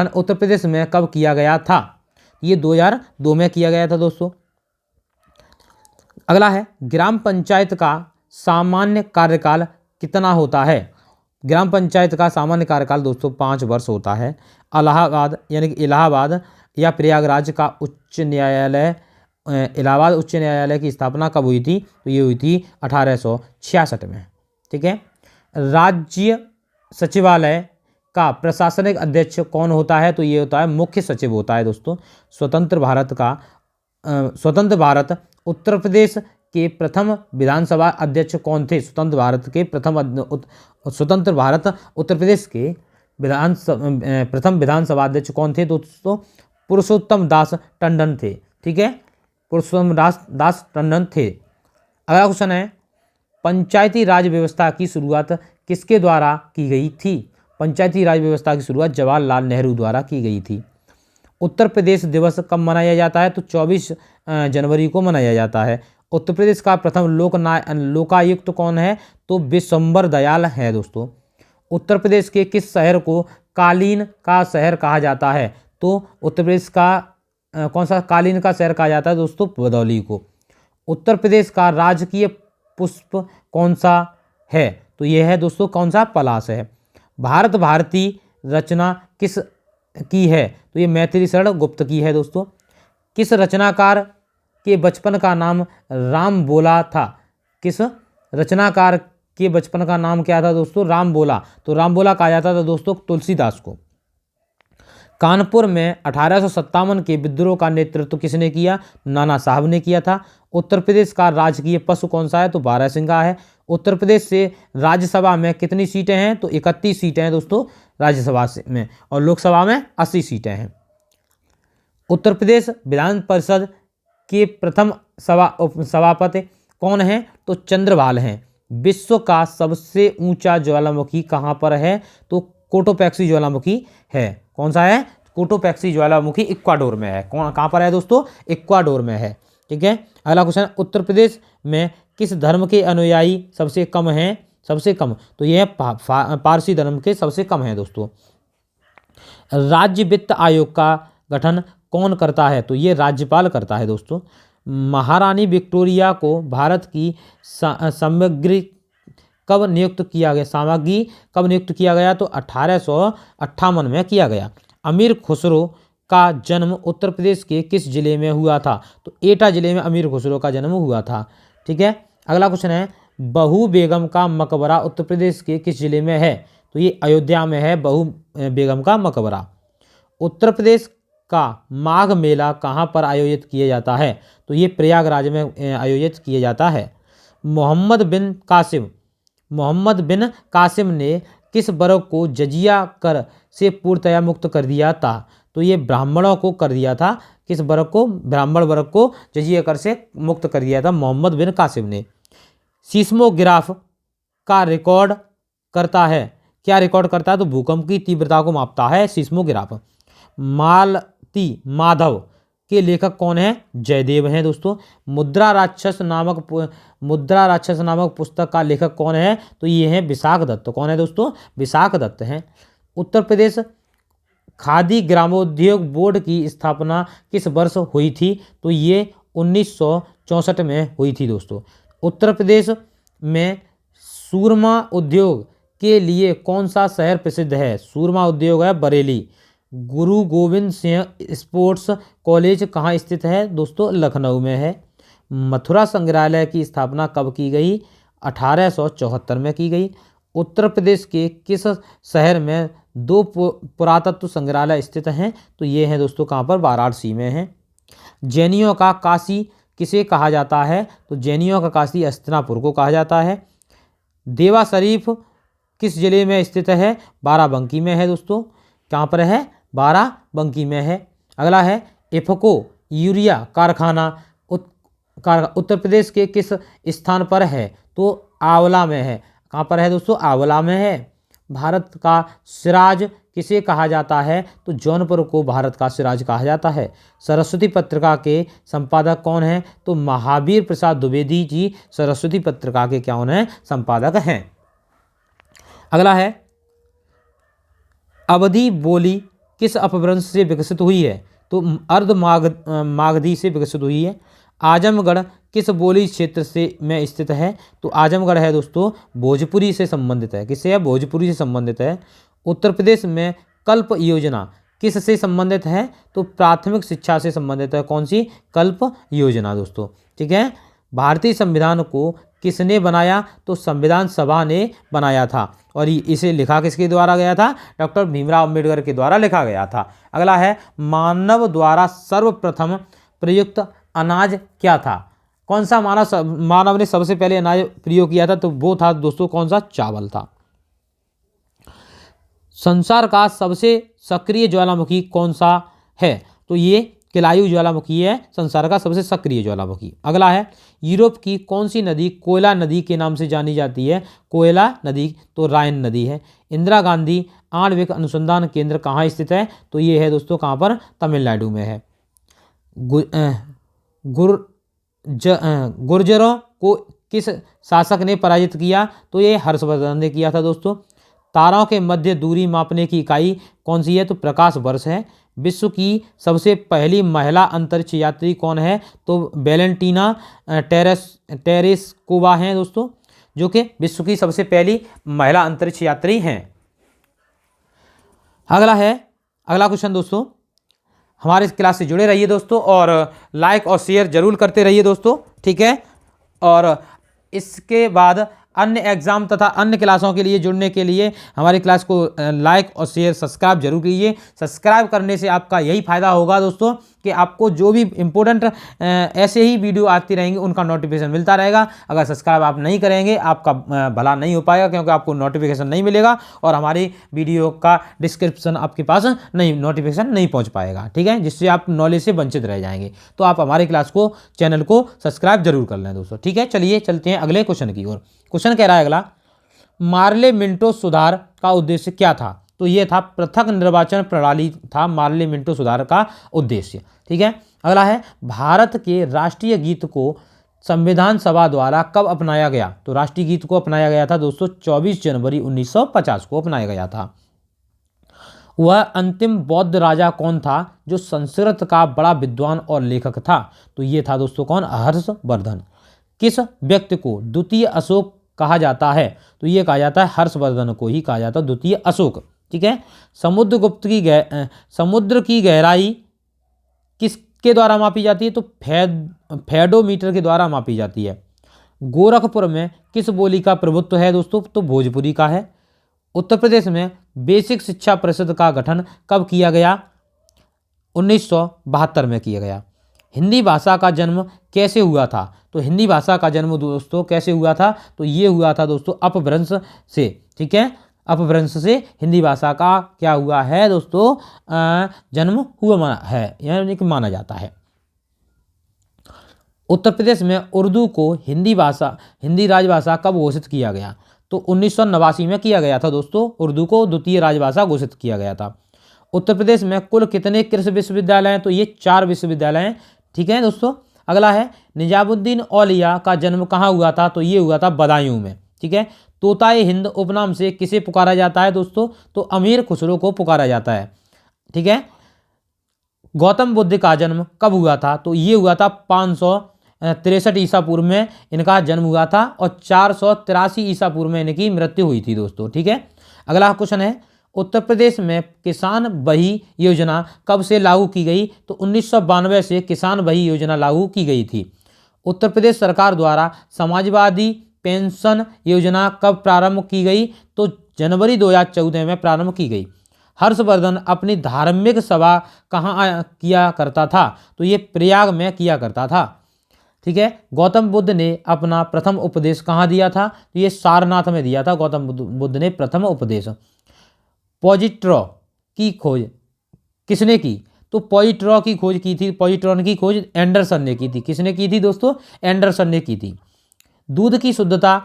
उत्तर प्रदेश में कब किया गया था? ये 2002 में किया गया था दोस्तों। अगला है ग्राम पंचायत का सामान्य कार्यकाल कितना होता है? ग्राम पंचायत का सामान्य कार्यकाल दोस्तों 5 वर्ष होता है। इलाहाबाद यानी कि इलाहाबाद या प्रयागराज का उच्च न्यायालय, इलाहाबाद उच्च न्यायालय की स्थापना कब हुई थी? तो ये हुई थी 1866 में। ठीक है, राज्य सचिवालय का प्रशासनिक अध्यक्ष कौन होता है? तो ये होता है मुख्य सचिव होता है दोस्तों। स्वतंत्र भारत का स्वतंत्र भारत उत्तर प्रदेश के प्रथम विधानसभा अध्यक्ष कौन थे? स्वतंत्र भारत के स्वतंत्र भारत उत्तर प्रदेश के प्रथम विधानसभा अध्यक्ष कौन थे दोस्तों? पुरुषोत्तम दास टंडन थे। ठीक है, पुरुषोत्तम दास टंडन थे। अगला क्वेश्चन है, पंचायती राज व्यवस्था की शुरुआत किसके द्वारा की गई थी? पंचायती राज व्यवस्था की शुरुआत जवाहरलाल नेहरू द्वारा की गई थी। उत्तर प्रदेश दिवस कब मनाया जाता है? तो 24 जनवरी को मनाया जाता है। उत्तर प्रदेश का प्रथम लोकायुक्त कौन है? तो विश्वंभर दयाल है दोस्तों। उत्तर प्रदेश के किस शहर को कालीन का शहर कहा जाता है? तो उत्तर प्रदेश का कौन सा कालीन का शहर कहा जाता है दोस्तों? बदौली को। उत्तर प्रदेश का राजकीय पुष्प कौन सा है? तो यह है दोस्तों कौन सा? पलाश है। भारत भारती रचना किस की है? तो ये मैथिली शरण गुप्त की है दोस्तों। किस रचनाकार के बचपन का नाम राम बोला था? किस रचनाकार के बचपन का नाम क्या था दोस्तों? राम बोला। तो राम बोला कहा जाता था दोस्तों तुलसीदास को। कानपुर में 1857 के विद्रोह का नेतृत्व किसने किया? नाना साहब ने किया था। उत्तर प्रदेश का राजकीय पशु कौन सा है? तो बारहसिंगा है। उत्तर प्रदेश से राज्यसभा में कितनी सीटें हैं? तो 31 सीटें हैं दोस्तों राज्यसभा में, और लोकसभा में 80 सीटें हैं। उत्तर प्रदेश विधान परिषद के प्रथम सभापति कौन है? तो चंद्रभाल हैं। विश्व का सबसे ऊंचा ज्वालामुखी कहाँ पर है? तो कोटोपैक्सी ज्वालामुखी है। कौन सा है? कोटोपैक्सी ज्वालामुखी इक्वाडोर में है। कहाँ पर है दोस्तों? इक्वाडोर में है। ठीक है, अगला क्वेश्चन, उत्तर प्रदेश में किस धर्म के अनुयायी सबसे कम हैं? सबसे कम, तो यह पारसी धर्म के सबसे कम है दोस्तों। राज्य वित्त आयोग का गठन कौन करता है? तो ये राज्यपाल करता है दोस्तों। महारानी विक्टोरिया को भारत की सामग्री कब नियुक्त किया गया? तो 1858 में किया गया। अमीर खुसरो का जन्म उत्तर प्रदेश के किस जिले में हुआ था? तो एटा जिले में अमीर खुसरो का जन्म हुआ था। ठीक है, अगला क्वेश्चन है, बहू बेगम का मकबरा उत्तर प्रदेश के किस जिले में है? तो ये अयोध्या में है बहू बेगम का मकबरा। उत्तर प्रदेश का माघ मेला कहाँ पर आयोजित किया जाता है? तो ये प्रयागराज में आयोजित किया जाता है। मोहम्मद बिन कासिम ने किस वर्ग को जजिया कर से पूर्णतया मुक्त कर दिया था? तो ये ब्राह्मणों को कर दिया था। किस वर्ग को? ब्राह्मण वर्ग को जजिया कर से मुक्त कर दिया था मोहम्मद बिन कासिम ने। सीस्मोग्राफ का रिकॉर्ड करता है, क्या रिकॉर्ड करता है? तो भूकंप की तीव्रता को मापता है सीस्मोग्राफ। मालती माधव के लेखक कौन है? जयदेव हैं दोस्तों। मुद्रा राक्षस नामक पुस्तक का लेखक कौन है? तो ये है विशाख दत्त। कौन है दोस्तों? विशाख दत्त हैं। उत्तर प्रदेश खादी ग्रामोद्योग बोर्ड की स्थापना किस वर्ष हुई थी? तो ये 1964 में हुई थी दोस्तों। उत्तर प्रदेश में सूरमा उद्योग के लिए कौन सा शहर प्रसिद्ध है? सूरमा उद्योग है बरेली। गुरु गोविंद सिंह स्पोर्ट्स कॉलेज कहाँ स्थित है दोस्तों? लखनऊ में है। मथुरा संग्रहालय की स्थापना कब की गई? 1874 में की गई। उत्तर प्रदेश के किस शहर में 2 पुरातत्व संग्रहालय स्थित हैं? तो ये हैं दोस्तों कहाँ पर? वाराणसी में है। जैनियों का काशी किसे कहा जाता है? तो जैनियों का काशी हस्तिनापुर को कहा जाता है। देवा शरीफ किस जिले में स्थित है? बाराबंकी में है दोस्तों। कहाँ पर है? बाराबंकी में है। अगला है, इफको यूरिया कारखाना उत्तर प्रदेश के किस स्थान पर है? तो आंवला में है। कहाँ पर है दोस्तों? आंवला में है। भारत का सिराज किसे कहा जाता है? तो जौनपुर को भारत का सिराज कहा जाता है। सरस्वती पत्रिका के संपादक कौन हैं? तो महावीर प्रसाद द्विवेदी जी सरस्वती पत्रिका के कौन हैं? संपादक हैं। अगला है, अवधी बोली किस अपभ्रंश से विकसित हुई है? तो अर्ध मागधी से विकसित हुई है। आजमगढ़ किस बोली क्षेत्र से में स्थित है? तो आजमगढ़ है दोस्तों भोजपुरी से संबंधित है। किससे है? भोजपुरी से संबंधित है। उत्तर प्रदेश में कल्प योजना किस से संबंधित है? तो प्राथमिक शिक्षा से संबंधित है। कौन सी? कल्प योजना दोस्तों। ठीक है, भारतीय संविधान को किसने बनाया? तो संविधान सभा ने बनाया था, और इसे लिखा किसके द्वारा गया था? डॉक्टर भीमराव अम्बेडकर के द्वारा लिखा गया था। अगला है, मानव द्वारा सर्वप्रथम प्रयुक्त अनाज क्या था? कौन सा मानव ने सबसे पहले अनाज प्रयोग किया था? तो वो था दोस्तों कौन सा? चावल था। संसार का सबसे सक्रिय ज्वालामुखी कौन सा है? तो ये केलायू ज्वालामुखी है संसार का सबसे सक्रिय ज्वालामुखी। अगला है, यूरोप की कौन सी नदी कोयला नदी के नाम से जानी जाती है? कोयला नदी तो राइन नदी है। इंदिरा गांधी आणविक अनुसंधान केंद्र कहाँ स्थित है? तो ये है दोस्तों कहाँ पर? तमिलनाडु में है। गुर्जरों को किस शासक ने पराजित किया? तो ये हर्षवर्धन ने किया था दोस्तों। तारों के मध्य दूरी मापने की इकाई कौन सी है? तो प्रकाश वर्ष है। विश्व की सबसे पहली महिला अंतरिक्ष यात्री कौन है? तो वेलेंटीना टेरेस्कोवा हैं दोस्तों, जो कि विश्व की सबसे पहली महिला अंतरिक्ष यात्री हैं। अगला क्वेश्चन दोस्तों, हमारे इस क्लास से जुड़े रहिए दोस्तों और लाइक और शेयर जरूर करते रहिए दोस्तों, ठीक है। और इसके बाद अन्य एग्जाम तथा अन्य क्लासों के लिए जुड़ने के लिए हमारी क्लास को लाइक और शेयर सब्सक्राइब जरूर कीजिए। सब्सक्राइब करने से आपका यही फायदा होगा दोस्तों कि आपको जो भी इम्पोर्टेंट ऐसे ही वीडियो आती रहेंगी उनका नोटिफिकेशन मिलता रहेगा। अगर सब्सक्राइब आप नहीं करेंगे आपका भला नहीं हो पाएगा, क्योंकि आपको नोटिफिकेशन नहीं मिलेगा और हमारी वीडियो का डिस्क्रिप्शन आपके पास नोटिफिकेशन नहीं पहुंच पाएगा, ठीक है, जिससे आप नॉलेज से वंचित रह जाएंगे। तो आप हमारी क्लास को चैनल को सब्सक्राइब जरूर कर लें दोस्तों, ठीक है। चलिए चलते हैं अगले क्वेश्चन की ओर। क्वेश्चन कह रहा है अगला, मार्ले मिंटो सुधार का उद्देश्य क्या था? तो ये था पृथक निर्वाचन प्रणाली था मार्ले मिंटो सुधार का उद्देश्य, ठीक है। अगला है, भारत के राष्ट्रीय गीत को संविधान सभा द्वारा कब अपनाया गया? तो राष्ट्रीय गीत को अपनाया गया था दोस्तों 24 जनवरी 1950 को अपनाया गया था। वह अंतिम बौद्ध राजा कौन था जो संस्कृत का बड़ा विद्वान और लेखक था? तो ये था दोस्तों कौन? हर्षवर्धन। किस व्यक्ति को द्वितीय अशोक कहा जाता है? तो ये कहा जाता है हर्षवर्धन को ही कहा जाता है द्वितीय अशोक, ठीक है। समुद्र की गहराई किसके द्वारा मापी जाती है? तो फेडोमीटर के द्वारा मापी जाती है। गोरखपुर में किस बोली का प्रभुत्व है दोस्तों? तो भोजपुरी का है। उत्तर प्रदेश में बेसिक शिक्षा परिषद का गठन कब किया गया? 1972 में किया गया। हिंदी भाषा का जन्म कैसे हुआ था? तो हिंदी भाषा का जन्म दोस्तों कैसे हुआ था? तो ये हुआ था दोस्तों अपभ्रंश से, ठीक है। अपभ्रंश से हिंदी भाषा का क्या हुआ है दोस्तों? जन्म हुआ है, यानी कि माना जाता है। उत्तर प्रदेश में उर्दू को हिंदी राजभाषा कब घोषित किया गया? तो 1989 में किया गया था दोस्तों, उर्दू को द्वितीय राजभाषा घोषित किया गया था। उत्तर प्रदेश में कुल कितने कृषि विश्वविद्यालय हैं? तो ये 4 विश्वविद्यालय हैं, ठीक है दोस्तों। अगला है, निजामुद्दीन औलिया का जन्म कहाँ हुआ था? तो ये हुआ था बदायूं में, ठीक है। तोताए हिंद उपनाम से किसे पुकारा जाता है दोस्तों? तो अमीर खुसरो को पुकारा जाता है, ठीक है। गौतम बुद्ध का जन्म कब हुआ था? तो ये हुआ था 563 ईसा पूर्व में इनका जन्म हुआ था और 483 ईसा पूर्व में इनकी मृत्यु हुई थी दोस्तों, ठीक है। अगला क्वेश्चन है, उत्तर प्रदेश में किसान बही योजना कब से लागू की गई? तो 1992 से किसान बही योजना लागू की गई थी। उत्तर प्रदेश सरकार द्वारा समाजवादी पेंशन योजना कब प्रारंभ की गई? तो जनवरी 2014 में प्रारंभ की गई। हर्षवर्धन अपनी धार्मिक सभा कहाँ किया करता था? तो ये प्रयाग में किया करता था, ठीक है। गौतम बुद्ध ने अपना प्रथम उपदेश कहाँ दिया था? तो ये सारनाथ में दिया था गौतम बुद्ध ने प्रथम उपदेश। पॉजिट्रॉ की खोज किसने की? तो पॉजिट्रॉ की खोज की थी, पॉजिट्रॉन की खोज एंडरसन ने की थी। किसने की थी दोस्तों? एंडरसन ने की थी। दूध की शुद्धता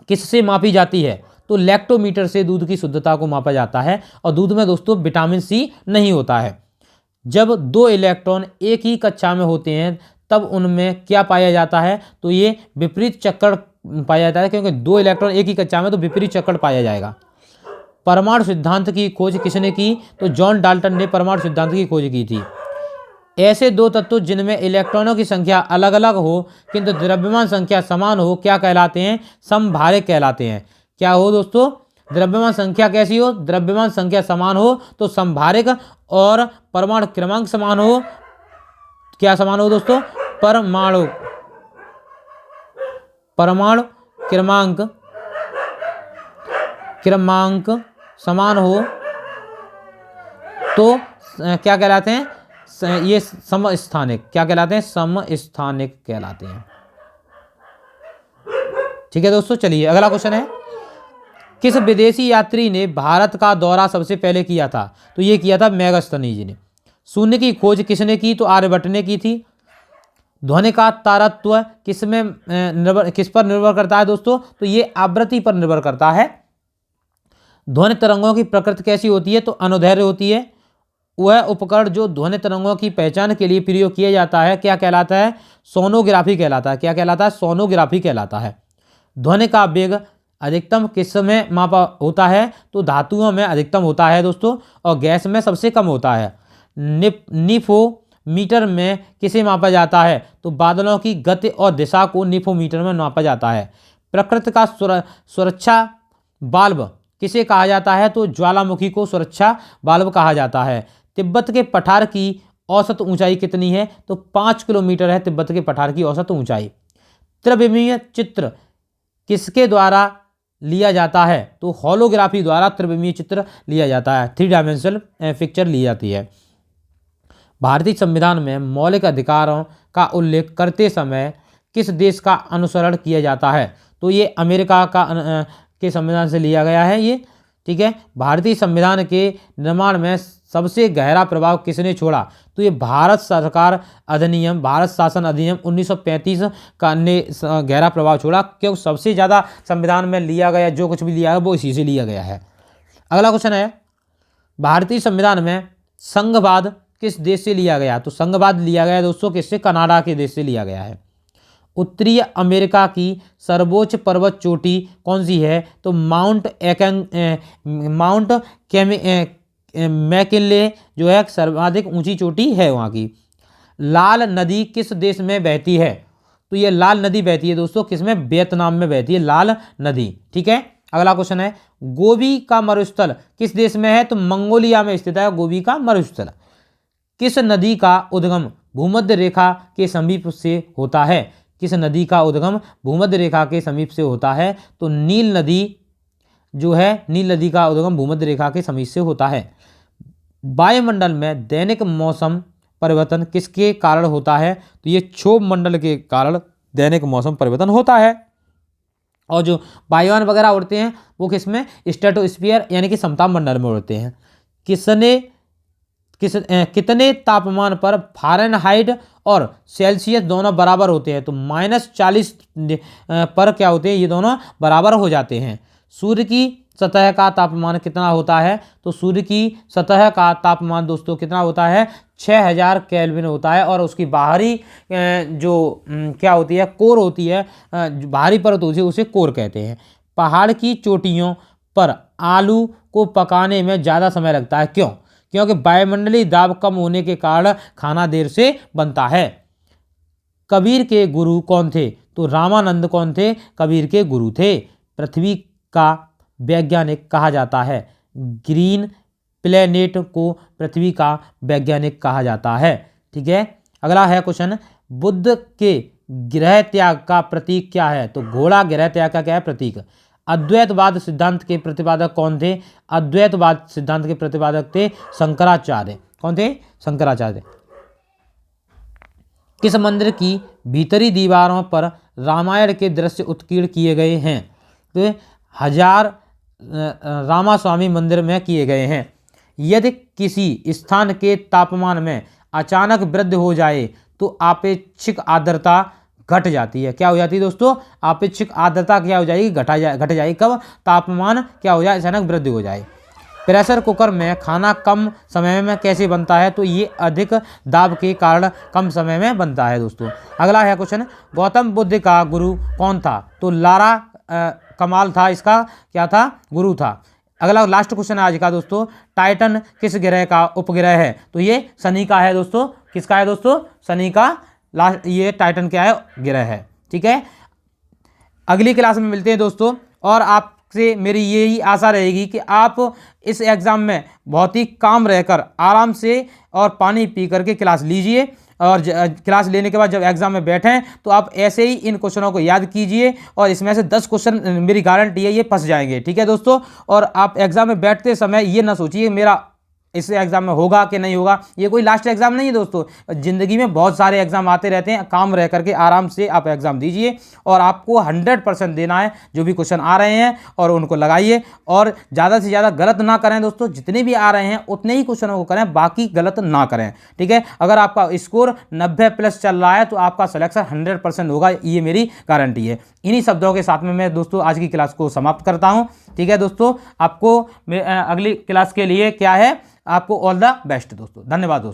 किससे मापी जाती है? तो लैक्टोमीटर से दूध की शुद्धता को मापा जाता है। और दूध में दोस्तों विटामिन सी नहीं होता है। जब 2 इलेक्ट्रॉन एक ही कक्षा में होते हैं तब उनमें क्या पाया जाता है? तो ये विपरीत चक्कर पाया जाता है, क्योंकि 2 इलेक्ट्रॉन एक ही कक्षा में तो विपरीत चक्कर पाया जाएगा। परमाणु सिद्धांत की खोज किसने की? तो जॉन डाल्टन ने परमाणु सिद्धांत की खोज की थी। ऐसे 2 तत्व जिनमें इलेक्ट्रॉनों की संख्या अलग अलग हो किंतु द्रव्यमान संख्या समान हो क्या कहलाते हैं? समभारक कहलाते हैं। क्या हो दोस्तों? द्रव्यमान संख्या कैसी हो? द्रव्यमान संख्या समान हो तो समभारक, और परमाणु क्रमांक समान हो, क्या समान हो दोस्तों? परमाणु क्रमांक समान हो तो क्या कहलाते हैं? ये समस्थानिक क्या कहलाते हैं? समस्थानिक कहलाते हैं। ठीक है दोस्तों, चलिए अगला क्वेश्चन है, किस विदेशी यात्री ने भारत का दौरा सबसे पहले किया था? तो ये किया था मेगास्थनीज ने। शून्य की खोज किसने की? तो आर्यभट्ट ने की थी। ध्वनि का तारतम्य किस पर निर्भर करता है दोस्तों? तो ये आवृत्ति पर निर्भर करता है। ध्वनि तरंगों की प्रकृति कैसी होती है? तो अनुदैर्घ्य होती है। वह उपकरण जो ध्वनि तरंगों की पहचान के लिए प्रयोग किया जाता है क्या कहलाता है? सोनोग्राफी कहलाता है। क्या कहलाता है? सोनोग्राफी कहलाता है। ध्वनि का वेग अधिकतम किस में मापा होता है? तो धातुओं में अधिकतम होता है दोस्तों, और गैस में सबसे कम होता है। निफोमीटर में किसे मापा जाता है? तो बादलों की गति और दिशा को निफोमीटर में मापा जाता है। प्रकृति का सुरक्षा बाल्ब किसे कहा जाता है? तो ज्वालामुखी को सुरक्षा बाल्ब कहा जाता है। तिब्बत के पठार की औसत ऊंचाई कितनी है? तो 5 किलोमीटर है तिब्बत के पठार की औसत ऊंचाई। त्रिविमीय चित्र किसके द्वारा लिया जाता है? तो होलोग्राफी द्वारा त्रिविमीय चित्र लिया जाता है। 3 डायमेंशनल पिक्चर ली जाती है। भारतीय संविधान में मौलिक अधिकारों का उल्लेख करते समय किस देश का अनुसरण किया जाता है? तो ये अमेरिका के संविधान से लिया गया है ये। ठीक है, भारतीय संविधान के निर्माण में सबसे गहरा प्रभाव किसने छोड़ा? तो ये भारत सरकार अधिनियम, भारत शासन अधिनियम 1935 का ने गहरा प्रभाव छोड़ा, क्योंकि सबसे ज़्यादा संविधान में लिया गया जो कुछ भी लिया है वो इसी से लिया गया है। अगला क्वेश्चन है, भारतीय संविधान में संघवाद किस देश से लिया गया? तो संघवाद लिया गया दोस्तों किससे? कनाडा के देश से लिया गया है। उत्तरी अमेरिका की सर्वोच्च पर्वत चोटी कौन सी है? तो माउंट मैकिनले जो है सर्वाधिक ऊंची चोटी है वहाँ की। लाल नदी किस देश में बहती है? तो ये लाल नदी बहती है दोस्तों किस में? वियतनाम में बहती है लाल नदी। ठीक है, अगला क्वेश्चन है, गोबी का मरुस्थल किस देश में है? तो मंगोलिया में स्थित है गोबी का मरुस्थल। किस नदी का उद्गम भूमध्य रेखा के समीप से होता है? किस नदी का उद्गम भूमध्य रेखा के समीप से होता है? तो नील नदी जो है, नील नदी का उद्गम भूमध्य रेखा के समीप से होता है। वायुमंडल में दैनिक मौसम परिवर्तन किसके कारण होता है? तो ये क्षोभ मंडल के कारण दैनिक मौसम परिवर्तन होता है। और जो वायुयान वगैरह उड़ते हैं वो किसमें? स्ट्रेटोस्फीयर यानी कि समताप मंडल में उड़ते हैं। कितने तापमान पर फ़ारेनहाइट और सेल्सियस दोनों बराबर होते हैं? तो -40 पर क्या होते हैं? ये दोनों बराबर हो जाते हैं। सूर्य की सतह का तापमान कितना होता है? तो सूर्य की सतह का तापमान दोस्तों कितना होता है? 6000 केल्विन होता है। और उसकी बाहरी जो क्या होती है? कोर होती है, बाहरी परत होती है, उसे कोर कहते हैं। पहाड़ की चोटियों पर आलू को पकाने में ज़्यादा समय लगता है, क्यों? क्योंकि वायुमंडलीय दाब कम होने के कारण खाना देर से बनता है। कबीर के गुरु कौन थे? तो रामानंद कौन थे? कबीर के गुरु थे। पृथ्वी का वैज्ञानिक कहा जाता है? ग्रीन प्लेनेट को पृथ्वी का वैज्ञानिक कहा जाता है। ठीक है, अगला है क्वेश्चन, बुद्ध के गृह त्याग का प्रतीक क्या है? तो घोड़ा गृह त्याग का क्या है? प्रतीक। अद्वैतवाद सिद्धांत के प्रतिपादक कौन थे? अद्वैतवाद सिद्धांत के प्रतिपादक थे शंकराचार्य। कौन थे? शंकराचार्य। किस मंदिर की भीतरी दीवारों पर रामायण के दृश्य उत्कीर्ण किए गए हैं? तो हजार रामास्वामी मंदिर में किए गए हैं। यदि किसी स्थान के तापमान में अचानक वृद्धि हो जाए तो आपेक्षिक आर्द्रता घट जाती है। क्या हो जाती है दोस्तों? आपेक्षिक आर्द्रता क्या हो जाएगी? घट जाएगी। कब? तापमान क्या हो जाए? अचानक वृद्धि हो जाए। प्रेशर कुकर में खाना कम समय में कैसे बनता है? तो ये अधिक दाब के कारण कम समय में बनता है दोस्तों। अगला है क्वेश्चन, गौतम बुद्ध का गुरु कौन था? तो लारा कमाल था, इसका क्या था? गुरु था। अगला लास्ट क्वेश्चन है आज का दोस्तों, टाइटन किस ग्रह का उपग्रह है? तो ये शनि का है दोस्तों। किसका है दोस्तों? शनि का ये टाइटन क्या है? ग्रह है। ठीक है, अगली क्लास में मिलते हैं दोस्तों, और आपसे मेरी यही आशा रहेगी कि आप इस एग्ज़ाम में बहुत ही काम रहकर आराम से और पानी पी करके क्लास लीजिए, और क्लास लेने के बाद जब एग्ज़ाम में बैठें तो आप ऐसे ही इन क्वेश्चनों को याद कीजिए, और इसमें से 10 क्वेश्चन मेरी गारंटी है ये फंस जाएंगे। ठीक है दोस्तों, और आप एग्ज़ाम में बैठते समय ये ना सोचिए मेरा इस एग्ज़ाम में होगा कि नहीं होगा। ये कोई लास्ट एग्ज़ाम नहीं है दोस्तों, ज़िंदगी में बहुत सारे एग्ज़ाम आते रहते हैं। काम रह करके आराम से आप एग्ज़ाम दीजिए और आपको 100% देना है। जो भी क्वेश्चन आ रहे हैं और उनको लगाइए और ज़्यादा से ज़्यादा गलत ना करें दोस्तों। जितने भी आ रहे हैं उतने ही क्वेश्चनों को करें, बाकी गलत ना करें, ठीक है। अगर आपका स्कोर 90+ चल रहा है तो आपका सिलेक्शन 100% होगा, ये मेरी गारंटी है। इन्हीं शब्दों के साथ में मैं दोस्तों आज की क्लास को समाप्त करता हूं, ठीक है दोस्तों। आपको अगली क्लास के लिए क्या है, आपको ऑल द बेस्ट दोस्तों। धन्यवाद दोस्तों।